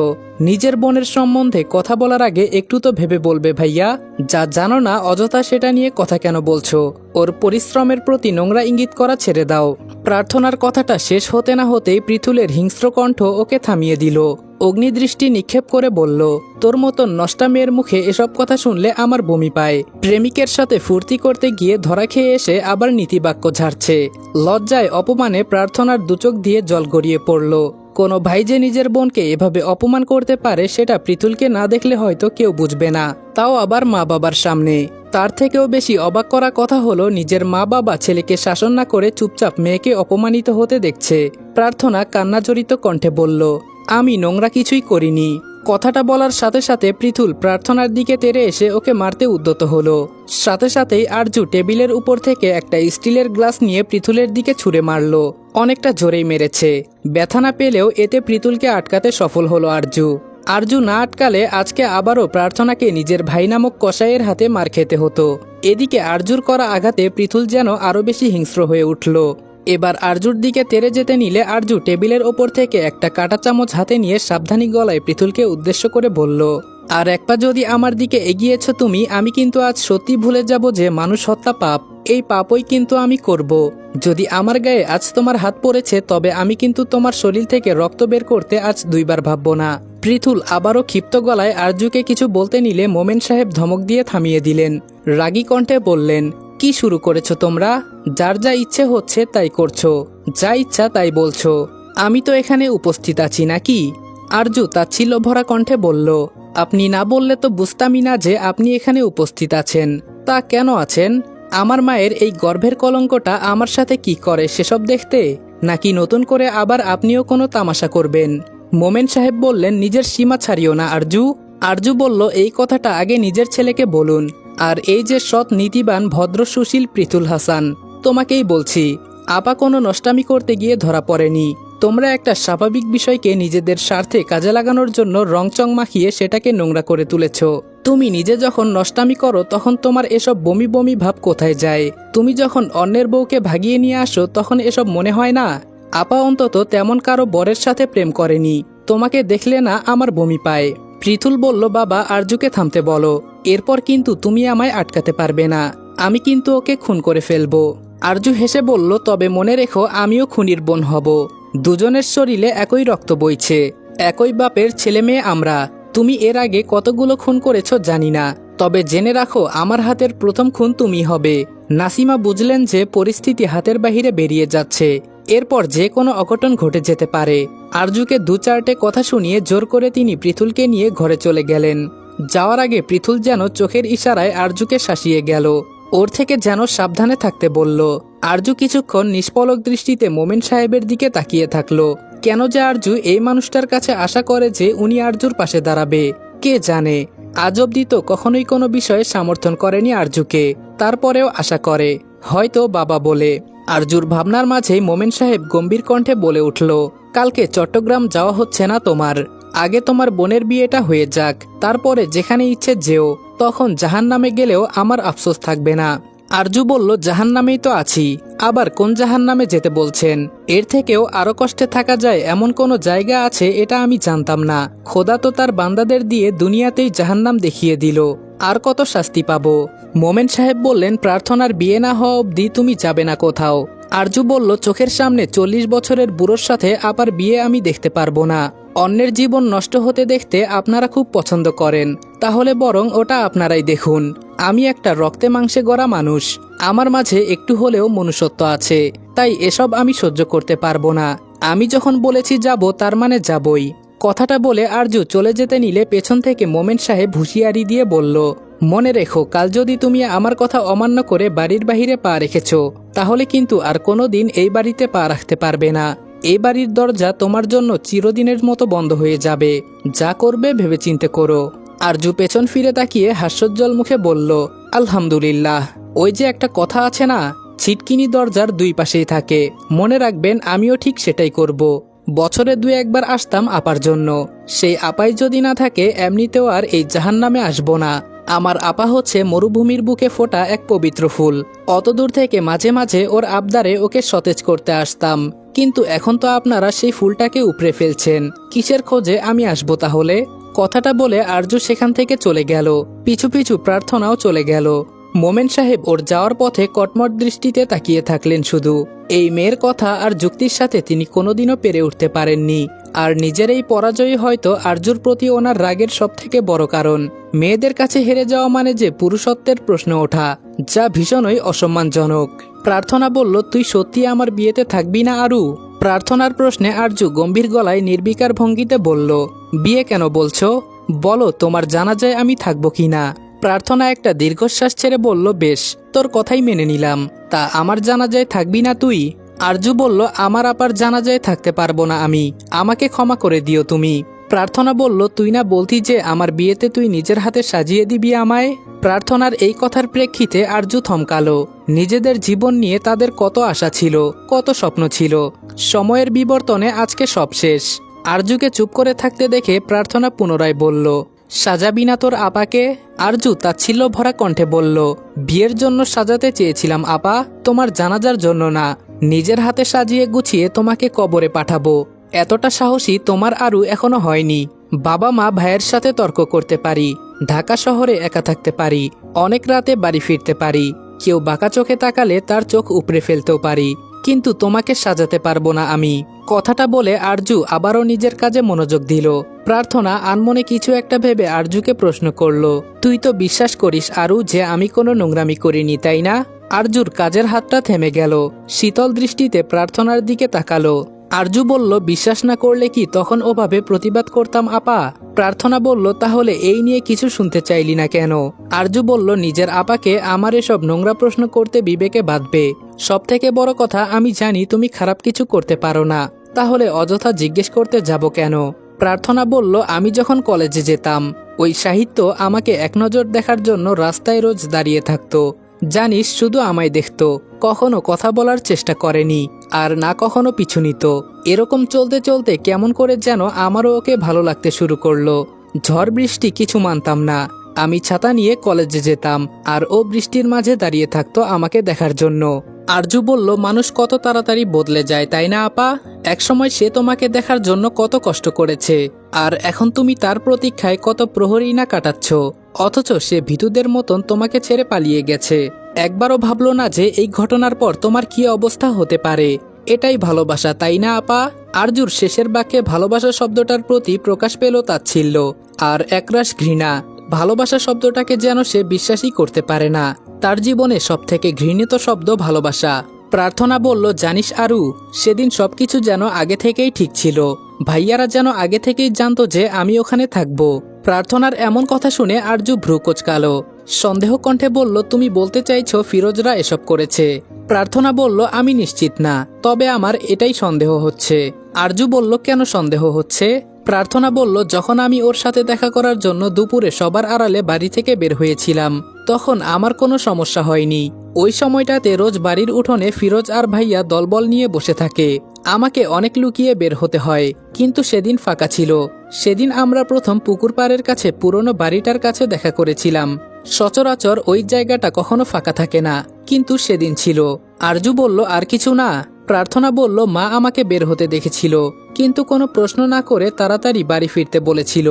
নিজের বোনের সম্বন্ধে কথা বলার আগে একটু তো ভেবে বলবে ভাইয়া। যা জানো না অযথা সেটা নিয়ে কথা কেন বলছো? ওর পরিশ্রমের প্রতি নোংরা ইঙ্গিত করা ছেড়ে দাও। প্রার্থনার কথাটা শেষ হতে না হতেই পৃথুলের হিংস্র কণ্ঠ ওকে থামিয়ে দিল। অগ্নিদৃষ্টি নিক্ষেপ করে বলল, তোর মতন নষ্টা মেয়ের মুখে এসব কথা শুনলে আমার বমি পায়। প্রেমিকের সাথে ফুর্তি করতে গিয়ে ধরা খেয়ে এসে আবার নীতিবাক্য ঝাড়ছে। লজ্জায় অপমানে প্রার্থনার দুচোখ দিয়ে জল গড়িয়ে পড়ল। কোনো ভাই যে নিজের বোনকে এভাবে অপমান করতে পারে সেটা পৃথুলকে না দেখলে হয়তো কেউ বুঝবে না, তাও আবার মা বাবার সামনে। তার থেকেও বেশি অবাক করা কথা হলো, নিজের মা বাবা ছেলেকে শাসন না করে চুপচাপ মেয়েকে অপমানিত হতে দেখছে। প্রার্থনা কান্নাজড়িত কণ্ঠে বলল, আমি নোংরা কিছুই করিনি। কথাটা বলার সাথে সাথে পৃথুল প্রার্থনার দিকে তেড়ে এসে ওকে মারতে উদ্যত হলো। সাথে সাথেই আরজু টেবিলের উপর থেকে একটা স্টিলের গ্লাস নিয়ে পৃথুলের দিকে ছুঁড়ে মারল। অনেকটা জোরেই মেরেছে। ব্যথা না পেলেও এতে পৃথুলকে আটকাতে সফল হলো আরজু। আরজু না আটকালে আজকে আবারও প্রার্থনাকে নিজের ভাই নামক কসাইয়ের হাতে মার খেতে হতো। এদিকে আরজুর করা আঘাতে পৃথুল যেন আরো বেশি হিংস্র হয়ে উঠল। এবার আরজুর দিকে তেড়ে যেতে নিলে আরজু টেবিলের ওপর থেকে একটা কাঁটা চামচ হাতে নিয়ে সাবধানী গলায় পৃথুলকে উদ্দেশ্য করে বলল, আর এক পা যদি আমার দিকে এগিয়েছ তুমি, আমি কিন্তু আজ সত্যি ভুলে যাব যে মানুষ হত্যা পাপ। এই পাপই কিন্তু আমি করব। যদি আমার গায়ে আজ তোমার হাত পড়েছে তবে আমি কিন্তু তোমার শরীর থেকে রক্ত বের করতে আজ 2 বার ভাববো না। পৃথুল আবারও ক্ষিপ্ত গলায় আরজুকে কিছু বলতে নিলে মোমেন সাহেব ধমক দিয়ে থামিয়ে দিলেন। রাগী কণ্ঠে বললেন, কি শুরু করেছো তোমরা? যার যা ইচ্ছে হচ্ছে তাই করছো, যা ইচ্ছা তাই বলছো। আমি তো এখানে উপস্থিত আছি নাকি? আরজু তাচ্ছিল্য ভরা কণ্ঠে বলল, আপনি না বললে তো বুঝতামই না যে আপনি এখানে উপস্থিত আছেন। তা কেন আছেন? আমার মায়ের এই গর্ভের কলঙ্কটা আমার সাথে কি করে সেসব দেখতে, নাকি নতুন করে আবার আপনিও কোনো তামাশা করবেন? মোমেন সাহেব বললেন, নিজের সীমা ছাড়িও না আরজু। আরজু বলল, এই কথাটা আগে নিজের ছেলেকে বলুন। আর এই যে সৎ নীতিবান ভদ্র সুশীল পৃথুল হাসান, তোমাকেই বলছি, আপা কোনো নষ্টামি করতে গিয়ে ধরা পড়েনি। তোমরা একটা স্বাভাবিক বিষয়কে নিজেদের স্বার্থে কাজে লাগানোর জন্য রংচং মাখিয়ে সেটাকে নোংরা করে তুলেছ। তুমি নিজে যখন নষ্টামি করো তখন তোমার এসব বমি বমি ভাব কোথায় যায়? তুমি যখন অন্যের বউকে ভাগিয়ে নিয়ে আসো তখন এসব মনে হয় না? আপা অন্তত তেমন কারো বরের সাথে প্রেম করেনি। তোমাকে দেখলে না আমার বমি পায়। পৃথুল বলল, বাবা আরজুকে থামতে বলো, এরপর কিন্তু তুমি আমায় আটকাতে পারবে না। আমি কিন্তু ওকে খুন করে ফেলবো। আরজু হেসে বলল, তবে মনে রেখো আমিও খুনির বোন হব। দুজনের শরীরে একই রক্ত বইছে, একই বাপের ছেলে মেয়ে আমরা। তুমি এর আগে কতগুলো খুন করেছো জানি না, তবে জেনে রাখো আমার হাতের প্রথম খুন তুমি হবে। নাসিমা বুঝলেন যে পরিস্থিতি হাতের বাহিরে বেরিয়ে যাচ্ছে, এরপর যে কোনো অঘটন ঘটে যেতে পারে। আরজুকে 2-4টে কথা শুনিয়ে জোর করে তিনি পৃথুলকে নিয়ে ঘরে চলে গেলেন। যাওয়ার আগে পৃথুল যেন চোখের ইশারায় আরজুকে শাসিয়ে গেল, ওর থেকে যেন সাবধানে থাকতে বলল। আরজু কিছুক্ষণ নিষ্পলক দৃষ্টিতে মোমেন সাহেবের দিকে তাকিয়ে থাকলো। কেন যে আরজু এই মানুষটার কাছে আশা করে যে উনি আরজুর পাশে দাঁড়াবে, কে জানে। আজ অব্দি তো কখনোই কোনো বিষয়ে সমর্থন করেনি আরজুকে, তারপরেও আশা করে, হয়তো বাবা বলে। আরজুর ভাবনার মাঝেই মোমেন সাহেব গম্ভীর কণ্ঠে বলে উঠল, কালকে চট্টগ্রাম যাওয়া হচ্ছে না তোমার। আগে তোমার বোনের বিয়েটা হয়ে যাক, তারপরে যেখানে ইচ্ছে যেও। তখন জাহান্নামে গেলেও আমার আফসোস থাকবে না। আরজু বলল, জাহান্নামেই তো আছি, আবার কোন জাহান্নামে যেতে বলছেন? এর থেকেও আরো কষ্টে থাকা যায় এমন কোনো জায়গা আছে এটা আমি জানতাম না। খোদা তো তার বান্দাদের দিয়ে দুনিয়াতেই জাহান্নাম দেখিয়ে দিল, আর কত শাস্তি পাবো? মোমেন সাহেব বললেন, প্রার্থনার বিয়ে না হওয়া অবধি তুমি যাবে না কোথাও। আরজু বলল, চোখের সামনে 40 বছরের বুড়োর সাথে আবার বিয়ে আমি দেখতে পারবো না। অন্যের জীবন নষ্ট হতে দেখতে আপনারা খুব পছন্দ করেন, তাহলে বরং ওটা আপনারাই দেখুন। আমি একটা রক্তে মাংসে গড়া মানুষ, আমার মাঝে একটু হলেও মনুষ্যত্ব আছে, তাই এসব আমি সহ্য করতে পারবো না। আমি যখন বলেছি যাব, তার মানে যাবই। কথাটা বলে আরজু চলে যেতে নিলে পেছন থেকে মোমেন সাহেব হুঁশিয়ারি দিয়ে বলল, মনে রেখো, কাল যদি তুমি আমার কথা অমান্য করে বাড়ির বাহিরে পা রেখেছ, তাহলে কিন্তু আর কোনোদিন এই বাড়িতে পা রাখতে পারবে না। এই বাড়ির দরজা তোমার জন্য চিরদিনের মতো বন্ধ হয়ে যাবে। যা করবে ভেবেচিন্তে করো। আরজু পেছন ফিরে তাকিয়ে হাস্যোজ্জ্বল মুখে বলল, আলহামদুলিল্লাহ। ওই যে একটা কথা আছে না, ছিটকিনি দরজার দুই পাশেই থাকে। মনে রাখবেন, আমিও ঠিক সেটাই করব। বছরে 2-1 বার আসতাম আপার জন্য, সেই আপাই যদি না থাকে এমনিতেও আর এই জাহান্নামে আসবো না। আমার আপা হচ্ছে মরুভূমির বুকে ফোটা এক পবিত্র ফুল। অতদূর থেকে মাঝে মাঝে ওর আবদারে ওকে সতেজ করতে আসতাম, কিন্তু এখন তো আপনারা সেই ফুলটাকে উপড়ে ফেলছেন। কিসের খোঁজে আমি আসবো তাহলে? কথাটা বলে আরজু সেখান থেকে চলে গেল, পিছু পিছু প্রার্থনাও চলে গেল। মোমেন সাহেব ওর যাওয়ার পথে কটমট দৃষ্টিতে তাকিয়ে থাকলেন শুধু। এই মেয়ের কথা আর যুক্তির সাথে তিনি কোনোদিনও পেরে উঠতে পারেননি। আর নিজের এই পরাজয়ই হয়তো আরজুর প্রতি ওনার রাগের সবথেকে বড় কারণ। মেয়েদের কাছে হেরে যাওয়া মানে যে পুরুষত্বের প্রশ্ন ওঠা, যা ভীষণই অসম্মানজনক। প্রার্থনা বলল, তুই সত্যি আমার বিয়েতে থাকবি না আরু? প্রার্থনার প্রশ্নে আরজু গম্ভীর গলায় নির্বিকার ভঙ্গিতে বলল, বিয়ে কেন বলছো? বলো তোমার জানাজায় আমি থাকবো কিনা। প্রার্থনা একটা দীর্ঘশ্বাস ছেড়ে বলল, বেশ, তোর কথাই মেনে নিলাম। তা আমার জানাজায় থাকবি না তুই? আরজু বলল, আমার আপার জানাজায় থাকতে পারবো না আমি, আমাকে ক্ষমা করে দিও তুমি। প্রার্থনা বলল, তুই না বলতি যে আমার বিয়েতে তুই নিজের হাতে সাজিয়ে দিবি আমায়? প্রার্থনার এই কথার প্রেক্ষিতে আরজু থমকালো। নিজেদের জীবন নিয়ে তাদের কত আশা ছিল, কত স্বপ্ন ছিল। সময়ের বিবর্তনে আজকে সব শেষ। আরজুকে চুপ করে থাকতে দেখে প্রার্থনা পুনরায় বলল, সাজাবি না তোর আপাকে? আরজু তাচ্ছিল্য ভরা কণ্ঠে বলল, বিয়ের জন্য সাজাতে চেয়েছিলাম আপা, তোমার জানাজার জন্য না। নিজের হাতে সাজিয়ে গুছিয়ে তোমাকে কবরে পাঠাবো, এতটা সাহসী তোমার আরু এখনো হয়নি। বাবা মা ভাইয়ের সাথে তর্ক করতে পারি, ঢাকা শহরে একা থাকতে পারি, অনেক রাতে বাড়ি ফিরতে পারি, কেউ বাঁকা চোখে তাকালে তার চোখ উপড়ে ফেলতেও পারি, কিন্তু তোমাকে সাজাতে পারবো না আমি। কথাটা বলে আরজু আবারও নিজের কাজে মনোযোগ দিল। প্রার্থনা আনমনে কিছু একটা ভেবে আরজুকে প্রশ্ন করল, তুই তো বিশ্বাস করিস আরু যে আমি কোনো নোংরামি করিনি, তাই না? আরজুর কাজের হাতটা থেমে গেল, শীতল দৃষ্টিতে প্রার্থনার দিকে তাকালো। আরজু বলল, বিশ্বাস না করলে কি তখন ওভাবে প্রতিবাদ করতাম আপা? প্রার্থনা বলল, তাহলে এই নিয়ে কিছু শুনতে চাইলি না কেন? আরজু বলল, নিজের আপাকে আমার এসব নোংরা প্রশ্ন করতে বিবেকে বাঁধবে। সব থেকে বড় কথা, আমি জানি তুমি খারাপ কিছু করতে পারো না, তাহলে অযথা জিজ্ঞেস করতে যাব কেন? প্রার্থনা বলল, আমি যখন কলেজে যেতাম, ওই সাহিত্য আমাকে এক নজর দেখার জন্য রাস্তায় রোজ দাঁড়িয়ে থাকতো। জানিস, শুধু আমায় দেখতো, কখনো কথা বলার চেষ্টা করেনি, আর না কখনো পিছু নিত। এরকম চলতে চলতে কেমন করে যেন আমারও ওকে ভালো লাগতে শুরু করলো। ঝড় বৃষ্টি কিছু মানতাম না, আমি ছাতা নিয়ে কলেজে যেতাম, আর ও বৃষ্টির মাঝে দাঁড়িয়ে থাকতো আমাকে দেখার জন্য। আরজু বলল, মানুষ কত তাড়াতাড়ি বদলে যায়, তাই না আপা? একসময় সে তোমাকে দেখার জন্য কত কষ্ট করেছে, আর এখন তুমি তার প্রতীক্ষায় কত প্রহরই না কাটাচ্ছ, অথচ সে ভীতুদের মতন তোমাকে ছেড়ে পালিয়ে গেছে। একবারও ভাবলো না যে এই ঘটনার পর তোমার কি অবস্থা হতে পারে? এটাই ভালোবাসা, তাই না আপা? আরজুর শেষের বাক্যে ভালোবাসা শব্দটার প্রতি প্রকাশ পেল তাচ্ছিল্য আর একরাশ ঘৃণা। ভালোবাসা শব্দটাকে যেন সে বিশ্বাসই করতে পারে না। তার জীবনে সবথেকে ঘৃণিত শব্দ ভালোবাসা। প্রার্থনা বলল, জানিস আরু, সেদিন সবকিছু যেন আগে থেকেই ঠিক ছিল। ভাইয়ারা যেন আগে থেকেই জানতো যে আমি ওখানে থাকবো। প্রার্থনার এমন কথা শুনে আরজু ভ্রু কোঁচকালো। সন্দেহ কণ্ঠে বলল, তুমি বলতে চাইছো ফিরোজরা এসব করেছে? প্রার্থনা বলল, আমি নিশ্চিত না, তবে আমার এটাই সন্দেহ হচ্ছে। আরজু বলল, কেন সন্দেহ হচ্ছে? প্রার্থনা বলল, যখন আমি ওর সাথে দেখা করার জন্য দুপুরে সবার আড়ালে বাড়ি থেকে বের হয়েছিলাম তখন আমার কোনো সমস্যা হয়নি। ওই সময়টাতে রোজ বাড়ির উঠোনে ফিরোজ আর ভাইয়া দলবল নিয়ে বসে থাকে। আমাকে অনেক লুকিয়ে বের হতে হয়, কিন্তু সেদিন ফাঁকা ছিল। সেদিন আমরা প্রথম পুকুর পাড়ের কাছে পুরনো বাড়িটার কাছে দেখা করেছিলাম। সচরাচর ওই জায়গাটা কখনো ফাঁকা থাকে না, কিন্তু সেদিন ছিল। আরজু বলল, আর কিছু না? প্রার্থনা বলল, মা আমাকে বের হতে দেখেছিল, কিন্তু কোনো প্রশ্ন না করে তাড়াতাড়ি বাড়ি ফিরতে বলেছিল।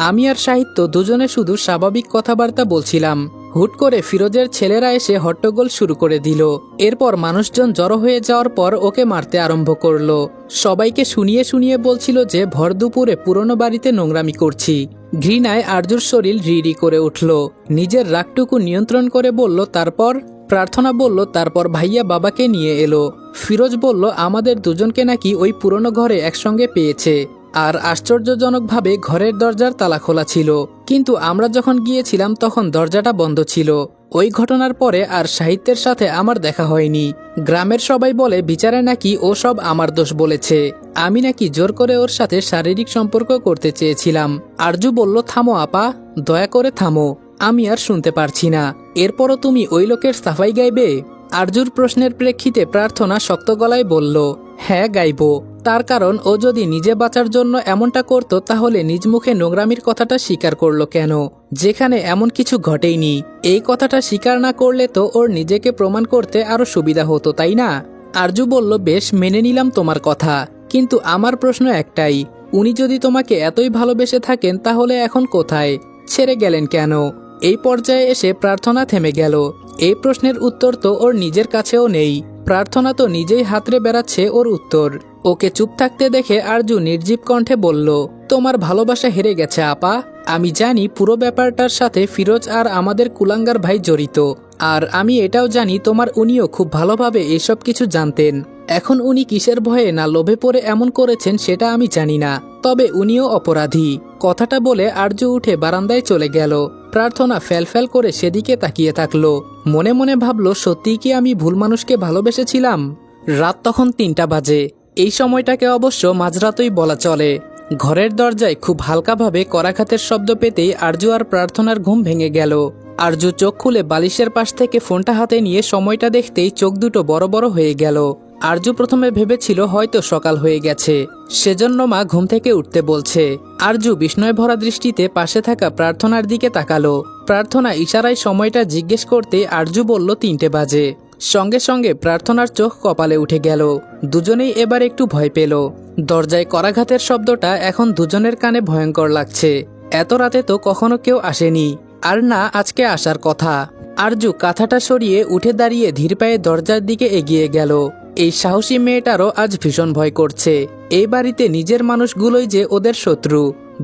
আমি আর সাহিত্য দুজনে শুধু স্বাভাবিক কথাবার্তা বলছিলাম। হুট করে ফিরোজের ছেলেরা এসে হট্টগোল শুরু করে দিল। এরপর মানুষজন জড়ো হয়ে যাওয়ার পর ওকে মারতে আরম্ভ করলো। সবাইকে শুনিয়ে শুনিয়ে বলছিল যে ভর দুপুরে পুরনো বাড়িতে নোংরামি করছি। ঘৃণায় আরজুর শরীর রিরি করে উঠল। নিজের রাগটুকু নিয়ন্ত্রণ করে বলল, তারপর? প্রার্থনা বলল, তারপর ভাইয়া বাবাকে নিয়ে এলো। ফিরোজ বলল, আমাদের দুজনকে নাকি ওই পুরনো ঘরে একসঙ্গে পেয়েছে। আর আশ্চর্যজনকভাবে ঘরের দরজার তালা খোলা ছিল, কিন্তু আমরা যখন গিয়েছিলাম তখন দরজাটা বন্ধ ছিল। ওই ঘটনার পরে আর সাহিত্যের সাথে আমার দেখা হয়নি। গ্রামের সবাই বলে বিচারে নাকি ও সব আমার দোষ বলেছে। আমি নাকি জোর করে ওর সাথে শারীরিক সম্পর্ক করতে চেয়েছিলাম। আরজু বলল, থামো আপা, দয়া করে থামো, আমি আর শুনতে পারছি না। এরপরও তুমি ওই লোকের সাফাই গাইবে? আরজুর প্রশ্নের প্রেক্ষিতে প্রার্থনা শক্ত গলায় বলল, হ্যাঁ গাইব। তার কারণ ও যদি নিজে বাঁচার জন্য এমনটা করত তাহলে নিজ মুখে নোংরামির কথাটা স্বীকার করলো কেন, যেখানে এমন কিছু ঘটেইনি? এই কথাটা স্বীকার না করলে তো ওর নিজেকে প্রমাণ করতে আরো সুবিধা হতো, তাই না? আরজু বলল, বেশ, মেনে নিলাম তোমার কথা, কিন্তু আমার প্রশ্ন একটাই, উনি যদি তোমাকে এতই ভালোবেসে থাকেন তাহলে এখন কোথায়? ছেড়ে গেলেন কেন? এই পর্যায়ে এসে প্রার্থনা থেমে গেল। এই প্রশ্নের উত্তর তো ওর নিজের কাছেও নেই। প্রার্থনা তো নিজেই হাতড়ে বেড়াচ্ছে ওর উত্তর। ওকে চুপ থাকতে দেখে আরজু নির্জীব কণ্ঠে বলল, তোমার ভালোবাসা হেরে গেছে আপা। আমি জানি পুরো ব্যাপারটার সাথে ফিরোজ আর আমাদের কুলাঙ্গার ভাই জড়িত। আর আমি এটাও জানি তোমার উনিও খুব ভালোভাবে এসব কিছু জানতেন। এখন উনি কিসের ভয়ে না লোভে পড়ে এমন করেছেন সেটা আমি জানি না, তবে উনিও অপরাধী। কথাটা বলে আরজু উঠে বারান্দায় চলে গেল। প্রার্থনা ফ্যালফ্যাল করে সেদিকে তাকিয়ে থাকলো। মনে মনে ভাবলো, সত্যিই কি আমি ভুল মানুষকে ভালোবেসেছিলাম? রাত তখন ৩টা বাজে। এই সময়টাকে অবশ্য মাঝরাতই বলা চলে। ঘরের দরজায় খুব হালকাভাবে করাঘাতের শব্দ পেতেই আরজু আর প্রার্থনার ঘুম ভেঙে গেল। আরজু চোখ খুলে বালিশের পাশ থেকে ফোনটা হাতে নিয়ে সময়টা দেখতেই চোখ দুটো বড় বড় হয়ে গেল। আরজু প্রথমে ভেবেছিল হয়তো সকাল হয়ে গেছে, সেজন্য মা ঘুম থেকে উঠতে বলছে। আরজু বিস্ময় ভরা দৃষ্টিতে পাশে থাকা প্রার্থনার দিকে তাকালো। প্রার্থনা ইশারায় সময়টা জিজ্ঞেস করতে আরজু বলল ৩টে বাজে। সঙ্গে সঙ্গে প্রার্থনার চোখ কপালে উঠে গেল। দুজনেই এবার একটু ভয় পেল। দরজায় করাঘাতের শব্দটা এখন দুজনের কানে ভয়ঙ্কর লাগছে। এত রাতে তো কখনো কেউ আসেনি, আর না আজকে আসার কথা। আরজু কাঁথাটা সরিয়ে উঠে দাঁড়িয়ে ধীর পায়ে দরজার দিকে এগিয়ে গেল। এই সাহসী মেয়েটারও আজ ভীষণ ভয় করছে। এই বাড়িতে নিজের মানুষগুলোই যে ওদের শত্রু।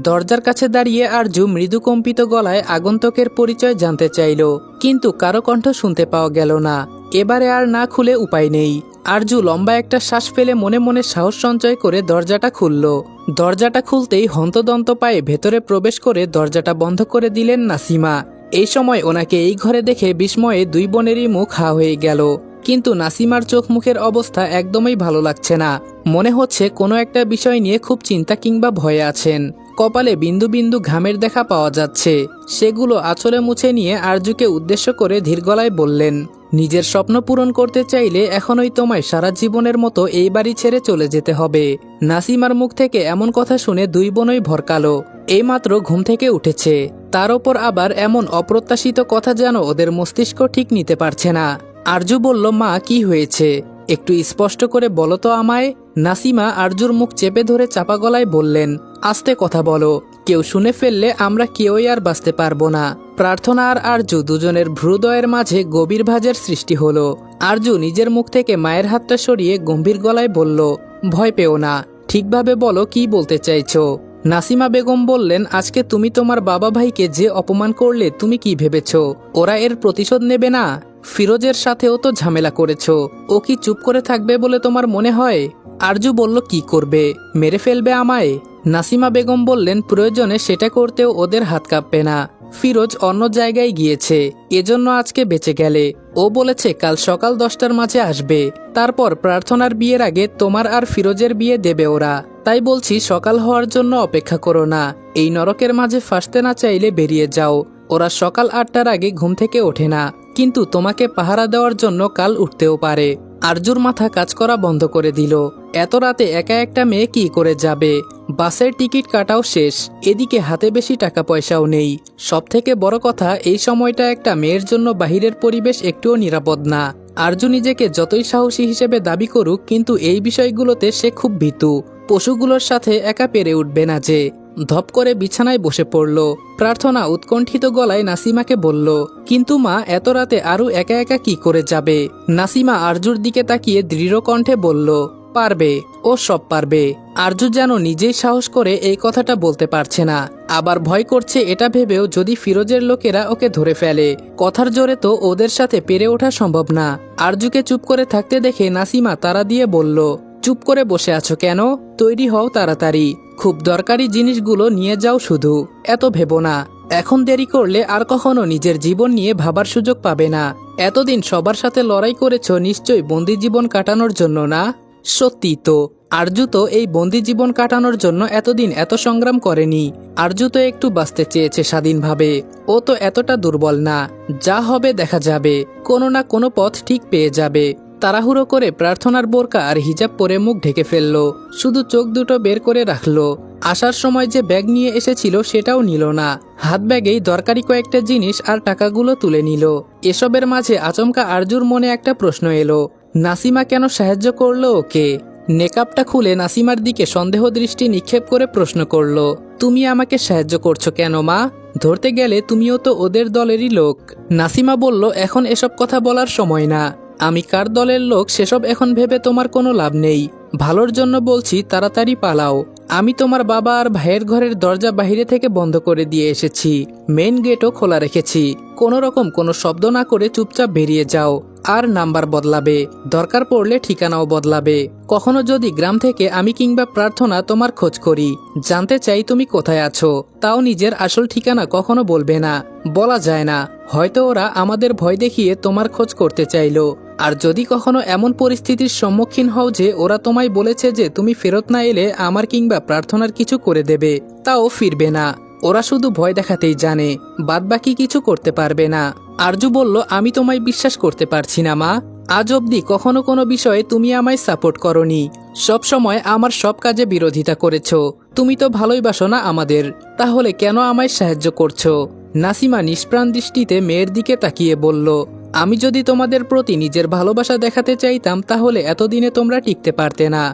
দরজার কাছে দাঁড়িয়ে আরজু মৃদু কম্পিত গলায় আগন্তুকের পরিচয় জানতে চাইল, কিন্তু কারো কণ্ঠ শুনতে পাওয়া গেল না। এবারে আর না খুলে উপায় নেই। আরজু লম্বা একটা শ্বাস ফেলে মনে মনে সাহস সঞ্চয় করে দরজাটা খুলল। দরজাটা খুলতেই হন্তদন্ত পায়ে ভেতরে প্রবেশ করে দরজাটা বন্ধ করে দিলেন নাসিমা। এই সময় ওনাকে এই ঘরে দেখে বিস্ময়ে দুই বোনেরই মুখ হা হয়ে গেল। কিন্তু নাসিমার চোখ মুখের অবস্থা একদমই ভালো লাগছে না। মনে হচ্ছে কোনো একটা বিষয় নিয়ে খুব চিন্তা কিংবা ভয়ে আছেন। কপালে বিন্দু বিন্দু ঘামের দেখা পাওয়া যাচ্ছে। সেগুলো আঁচলে মুছে নিয়ে আরজুকে উদ্দেশ্য করে ধীর গলায় বললেন, নিজের স্বপ্ন পূরণ করতে চাইলে এখনই তোমায় সারা জীবনের মতো এই বাড়ি ছেড়ে চলে যেতে হবে। নাসিমার মুখ থেকে এমন কথা শুনে দুই বোনই ভরকালো। এইমাত্র ঘুম থেকে উঠেছে, তার ওপর আবার এমন অপ্রত্যাশিত কথা যেন ওদের মস্তিষ্ক ঠিক নিতে পারছে না। আরজু বলল, মা কি হয়েছে? একটু স্পষ্ট করে বলো তো আমায়। নাসিমা আরজুর মুখ চেপে ধরে চাপা গলায় বললেন, আস্তে কথা বলো, কেউ শুনে ফেললে আমরা কেউই আর বাঁচতে পারবো না। প্রার্থনা আর আরজু দুজনের ভ্রুদয়ের মাঝে গভীর ভাঁজের সৃষ্টি হলো। আরজু নিজের মুখ থেকে মায়ের হাতটা সরিয়ে গম্ভীর গলায় বলল, ভয় পেও না, ঠিকভাবে বলো কি বলতে চাইছো। নাসিমা বেগম বললেন, আজকে তুমি তোমার বাবা ভাইকে যে অপমান করলে তুমি কি ভেবেছো ওরা এর প্রতিশোধ নেবে না? ফিরোজের সাথেও তো ঝামেলা করেছো, ও কি চুপ করে থাকবে বলে তোমার মনে হয়? আরজু বলল, কি করবে, মেরে ফেলবে আমায়? নাসিমা বেগম বললেন, প্রয়োজনে সেটা করতেও ওদের হাত কাঁপবে না। ফিরোজ অন্য জায়গায় গিয়েছে, এজন্য আজকে বেঁচে গেলে। ও বলেছে কাল সকাল 10টার মাঝে আসবে, তারপর প্রার্থনার বিয়ের আগে তোমার আর ফিরোজের বিয়ে দেবে ওরা। তাই বলছি সকাল হওয়ার জন্য অপেক্ষা করো না, এই নরকের মাঝে ফাঁসতে না চাইলে বেরিয়ে যাও। ওরা সকাল 8টার আগে ঘুম থেকে ওঠে না, কিন্তু তোমাকে পাহারা দেওয়ার জন্য কাল উঠতেও পারে। আরজুর মাথা কাজ করা বন্ধ করে দিল। এত রাতে একা একটা মেয়ে কি করে যাবে? বাসের টিকিট কাটাও শেষ, এদিকে হাতে বেশি টাকা পয়সাও নেই। সবথেকে বড় কথা, এই সময়টা একটা মেয়ের জন্য বাহিরের পরিবেশ একটুও নিরাপদ না। আরজু নিজেকে যতই সাহসী হিসেবে দাবি করুক, কিন্তু এই বিষয়গুলোতে সে খুব ভীতু। পশুগুলোর সাথে একা পেরে উঠবে না যে। ধপ করে বিছানায় বসে পড়ল। প্রার্থনা উৎকণ্ঠিত গলায় নাসিমাকে বলল, কিন্তু মা, এত রাতে আরও একা একা কি করে যাবে? নাসিমা আরজুর দিকে তাকিয়ে দৃঢ় কণ্ঠে বলল, পারবে, ও সব পারবে। আরজু যেন নিজেই সাহস করে এই কথাটা বলতে পারছে না, আবার ভয় করছে এটা ভেবেও যদি ফিরোজের লোকেরা ওকে ধরে ফেলে। কথার জোরে তো ওদের সাথে পেরে ওঠা সম্ভব না। আরজুকে চুপ করে থাকতে দেখে নাসিমা তাড়া দিয়ে বলল, চুপ করে বসে আছো কেন? তৈরি হও তাড়াতাড়ি, খুব দরকারি জিনিসগুলো নিয়ে যাও, শুধু এত ভেবো না। এখন দেরি করলে আর কখনো নিজের জীবন নিয়ে ভাবার সুযোগ পাবে না। এতদিন সবার সাথে লড়াই করেছো, নিশ্চয়ই বন্দি জীবন কাটানোর জন্য না? সত্যি তো, আরজু তো এই বন্দি জীবন কাটানোর জন্য এতদিন এত সংগ্রাম করেনি। আরজু তো একটু বাঁচতে চেয়েছে স্বাধীনভাবে। ও তো এতটা দুর্বল না, যা হবে দেখা যাবে, কোনো না কোনো পথ ঠিক পেয়ে যাবে। তাড়াহুড়ো করে প্রার্থনার বোরকা আর হিজাব পরে মুখ ঢেকে ফেলল, শুধু চোখ দুটো বের করে রাখলো। আসার সময় যে ব্যাগ নিয়ে এসেছিল সেটাও নিল না, হাত ব্যাগেই দরকারি কয়েকটা জিনিস আর টাকাগুলো তুলে নিল। এসবের মাঝে আচমকা আরজুর মনে একটা প্রশ্ন এলো, নাসিমা কেন সাহায্য করলো ওকে? নেকাবটা খুলে নাসিমার দিকে সন্দেহ দৃষ্টি নিক্ষেপ করে প্রশ্ন করল, তুমি আমাকে সাহায্য করছো কেন মা? ধরতে গেলে তুমিও তো ওদের দলেরই লোক। নাসিমা বলল, এখন এসব কথা বলার সময় না। আমি কার দলের লোক সেসব এখন ভেবে তোমার কোনো লাভ নেই। ভালোর জন্য বলছি, তাড়াতাড়ি পালাও। আমি তোমার বাবা আর ভাইয়ের ঘরের দরজা বাইরে থেকে বন্ধ করে দিয়ে এসেছি, মেন গেটও খোলা রেখেছি। কোনো রকম কোনো শব্দ না করে চুপচাপ বেরিয়ে যাও। আর নাম্বার বদলাবে, দরকার পড়লে ঠিকানাও বদলাবে। কখনো যদি গ্রাম থেকে আমি কিংবা প্রার্থনা তোমার খোঁজ করি, জানতে চাই তুমি কোথায় আছো, তাও নিজের আসল ঠিকানা কখনো বলবে না। বলা যায় না, হয়তো ওরা আমাদের ভয় দেখিয়ে তোমার খোঁজ করতে চাইলো। আর যদি কখনো এমন পরিস্থিতির সম্মুখীন হও যে ওরা তোমায় বলেছে যে তুমি ফেরত না এলে আমার কিংবা প্রার্থনার কিছু করে দেবে, তাও ফিরবে না। ওরা শুধু ভয় দেখাতেই জানে, বাদবাকি কিছু করতে পারবে না। আরজু বলল, আমি তোমায় বিশ্বাস করতে পারছি না মা। আজ অবধি কখনো কোনো বিষয়ে তুমি আমায় সাপোর্ট করনি, সব সময় আমার সব কাজে বিরোধিতা করেছো। তুমি তো ভালোই বাসো না আমাদের, তাহলে কেন আমায় সাহায্য করছো? নাসিমা নিষ্প্রাণ দৃষ্টিতে মেয়ের দিকে তাকিয়ে বলল, আমি যদি তোমাদের প্রতি নিজের ভালোবাসা দেখাতে চাইতাম তাহলে এতদিনে তোমরা টিকতে পারতে না।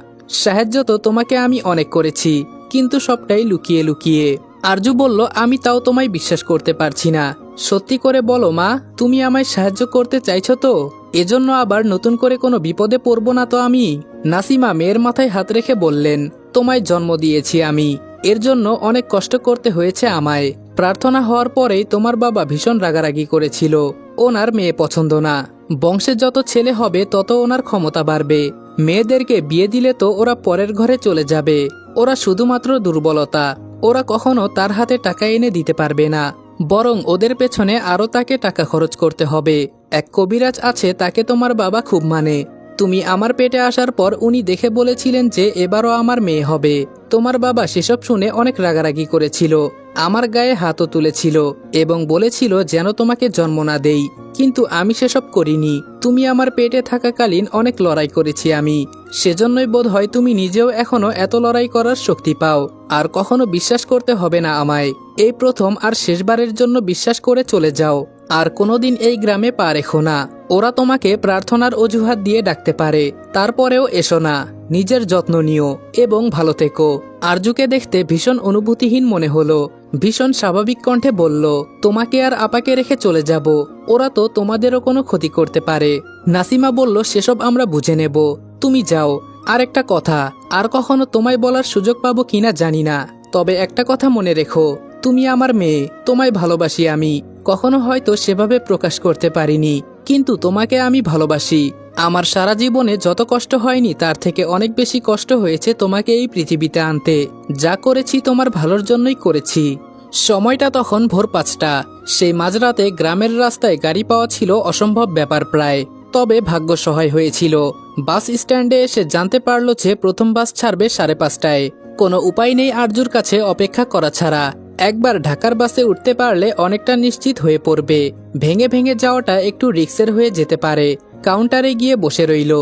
সাহায্য তো তোমাকে আমি অনেক করেছি, কিন্তু সবটাই লুকিয়ে লুকিয়ে। আরজু বলল, আমি তাও তোমায় বিশ্বাস করতে পারছি না। সত্যি করে বলো মা, তুমি আমায় সাহায্য করতে চাইছো তো? এজন্য আবার নতুন করে কোনো বিপদে পড়ব না তো আমি? নাসিমা মেয়ের মাথায় হাত রেখে বললেন, তোমায় জন্ম দিয়েছি আমি, এর জন্য অনেক কষ্ট করতে হয়েছে আমায়। প্রার্থনা হওয়ার পরেই তোমার বাবা ভীষণ রাগারাগি করেছিল, ওনার মেয়ে পছন্দ না। বংশে যত ছেলে হবে তত ওনার ক্ষমতা বাড়বে। মেয়েদেরকে বিয়ে দিলে তো ওরা পরের ঘরে চলে যাবে। ওরা শুধুমাত্র দুর্বলতা, ওরা কখনো তার হাতে টাকা এনে দিতে পারবে না, বরং ওদের পেছনে আরও তাকে টাকা খরচ করতে হবে। এক কবিরাজ আছে, তাকে তোমার বাবা খুব মানে। তুমি আমার পেটে আসার পর উনি দেখে বলেছিলেন যে এবারও আমার মেয়ে হবে। তোমার বাবা সেসব শুনে অনেক রাগারাগি করেছিল, আমার গায়ে হাতও তুলেছিল এবং বলেছিল যেন তোমাকে জন্ম না দেই, কিন্তু আমি সেসব করিনি। তুমি আমার পেটে থাকাকালীন অনেক লড়াই করেছি আমি, সেজন্যই বোধ হয় তুমি নিজেও এখনো এত লড়াই করার শক্তি পাও। আর কখনো বিশ্বাস করতে হবে না আমায়, এই প্রথম আর শেষবারের জন্য বিশ্বাস করে চলে যাও। আর কোনোদিন এই গ্রামে পা রেখো না। ওরা তোমাকে প্রার্থনার অজুহাত দিয়ে ডাকতে পারে, তারপরেও এসো না। নিজের যত্ন নিও এবং ভালো থেকো। আরজুকে দেখতে ভীষণ অনুভূতিহীন মনে হলো। ভীষণ স্বাভাবিক কণ্ঠে বলল, তোমাকে আর আপাকে রেখে চলে যাব, ওরা তো তোমাদেরও কোনো ক্ষতি করতে পারে। নাসিমা বলল, সেসব আমরা বুঝে নেব, তুমি যাও। আর একটা কথা, আর কখনো তোমায় বলার সুযোগ পাবো কিনা জানি না, তবে একটা কথা মনে রেখো, তুমি আমার মেয়ে, তোমায় ভালোবাসি আমি। কখনো হয়তো সেভাবে প্রকাশ করতে পারিনি, কিন্তু তোমাকে আমি ভালোবাসি। আমার সারা জীবনে যত কষ্ট হয়নি তার থেকে অনেক বেশি কষ্ট হয়েছে তোমাকে এই পৃথিবীতে আনতে। যা করেছি তোমার ভালোর জন্যই করেছি। সময়টা তখন ভোর 5টা। সেই মাঝরাতে গ্রামের রাস্তায় গাড়ি পাওয়া ছিল অসম্ভব ব্যাপার প্রায়। তবে ভাগ্য সহায় হয়েছিল। বাস স্ট্যান্ডে এসে জানতে পারল যে প্রথম বাস ছাড়বে 5:30টায়। কোনো উপায় নেই আরজুর কাছে অপেক্ষা করা ছাড়া। একবার ঢাকার বাসে উঠতে পারলে অনেকটা নিশ্চিত হয়ে পড়বে। ভেঙে ভেঙে যাওয়াটা একটু রিস্কের হয়ে যেতে পারে। কাউন্টারে গিয়ে বসে রইল।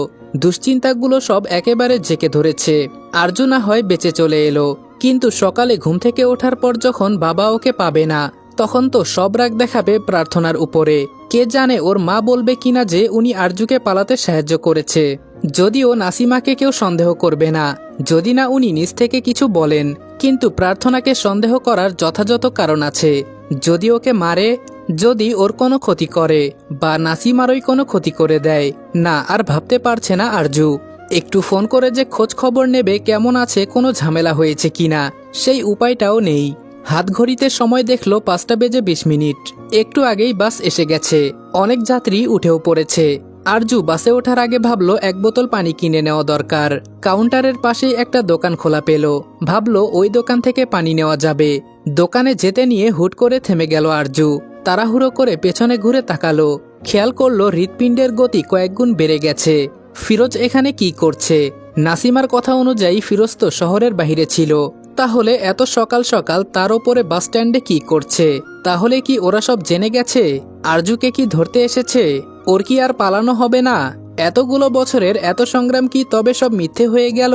দুশ্চিন্তাগুলো সব একেবারে জেঁকে ধরেছে। আরজু না হয় বেঁচে চলে এলো, কিন্তু সকালে ঘুম থেকে ওঠার পর যখন বাবা ওকে পাবে না, তখন তো সব রাগ দেখাবে প্রার্থনার উপরে। কে জানে ওর মা বলবে কিনা যে উনি আরজুকে পালাতে সাহায্য করেছে। যদিও নাসিমাকে কেউ সন্দেহ করবে না, যদি না উনি নিজ থেকে কিছু বলেন। কিন্তু প্রার্থনাকে সন্দেহ করার যথাযথ কারণ আছে। যদি ওকে মারে, যদি ওর কোনো ক্ষতি করে, বা নাসিমারই কোনো ক্ষতি করে দেয়, না আর ভাবতে পারছে না আরজু। একটু ফোন করে যে খোঁজ খবর নেবে কেমন আছে, কোনো ঝামেলা হয়েছে কিনা, সেই উপায়টাও নেই। হাত ঘড়িতে সময় দেখলো 5:20। একটু আগেই বাস এসে গেছে। অনেক যাত্রী উঠেও পড়েছে। আরজু বাসে ওঠার আগে ভাবলো 1 বোতল পানি কিনে নেওয়া দরকার। কাউন্টারের পাশেই একটা দোকান খোলা পেল। ভাবলো ওই দোকান থেকে পানি নেওয়া যাবে। দোকানে যেতে নিয়ে হুট করে থেমে গেল আরজু। তাড়াহুড়ো করে পেছনে ঘুরে তাকালো। খেয়াল করলো হৃৎপিণ্ডের গতি কয়েকগুণ বেড়ে গেছে। ফিরোজ এখানে কি করছে? নাসিমার কথা অনুযায়ী ফিরোজ তো শহরের বাইরে ছিল। তাহলে এত সকাল সকাল তার ওপরে বাস স্ট্যান্ডে কি করছে? তাহলে কি ওরা সব জেনে গেছে? আরজুকে কি ধরতে এসেছে? ওর কি আর পালানো হবে না? এতগুলো বছরের এত সংগ্রাম কি তবে সব মিথ্যে হয়ে গেল?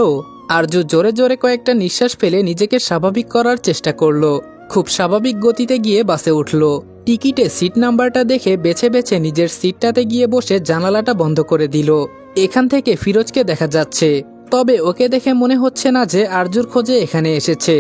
আরজু জোরে জোরে কয়েকটা নিঃশ্বাস ফেলে নিজেকে স্বাভাবিক করার চেষ্টা করলো। খুব স্বাভাবিক গতিতে গিয়ে বাসে উঠল। টিকিটে সিট নাম্বারটা দেখে বেছে বেছে নিজের সিটটাতে গিয়ে বসে জানালাটা বন্ধ করে দিল। এখান থেকে ফিরোজকে দেখা যাচ্ছে, তবে ওকে দেখে মনে হচ্ছে না যে আরজুর খোঁজে এখানে এসেছে।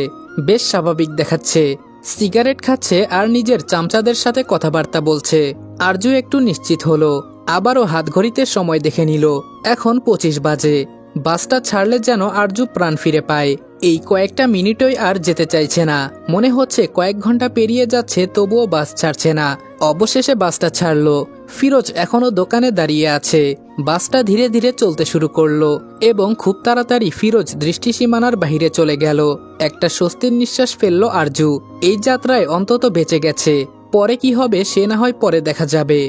বেশ স্বাভাবিক দেখাচ্ছে। সিগারেট খাচ্ছে আর নিজের চামচাদের সাথে কথাবার্তা বলছে। আরজু একটু নিশ্চিত হলো। আবারও হাত ঘড়িতে সময় দেখে নিল। এখন 25 বাজে। বাসটা ছাড়লে যেন আরজু প্রাণ ফিরে পায়। এই কয়েকটা মিনিটই আর যেতে চাইছে না। মনে হচ্ছে কয়েক ঘন্টা পেরিয়ে যাচ্ছে, তবুও বাস ছাড়ছে না। অবশেষে বাসটা ছাড়লো। ফিরোজ এখনো দোকানে দাঁড়িয়ে আছে। বাসটা ধীরে ধীরে চলতে শুরু করলো এবং খুব তাড়াতাড়ি ফিরোজ দৃষ্টিসীমানার বাহিরে চলে গেল। একটা স্বস্তির নিঃশ্বাস ফেলল আরজু। এই যাত্রায় অন্তত বেঁচে গেছে। পরে কি হবে সে না হয় পরে দেখা যাবে।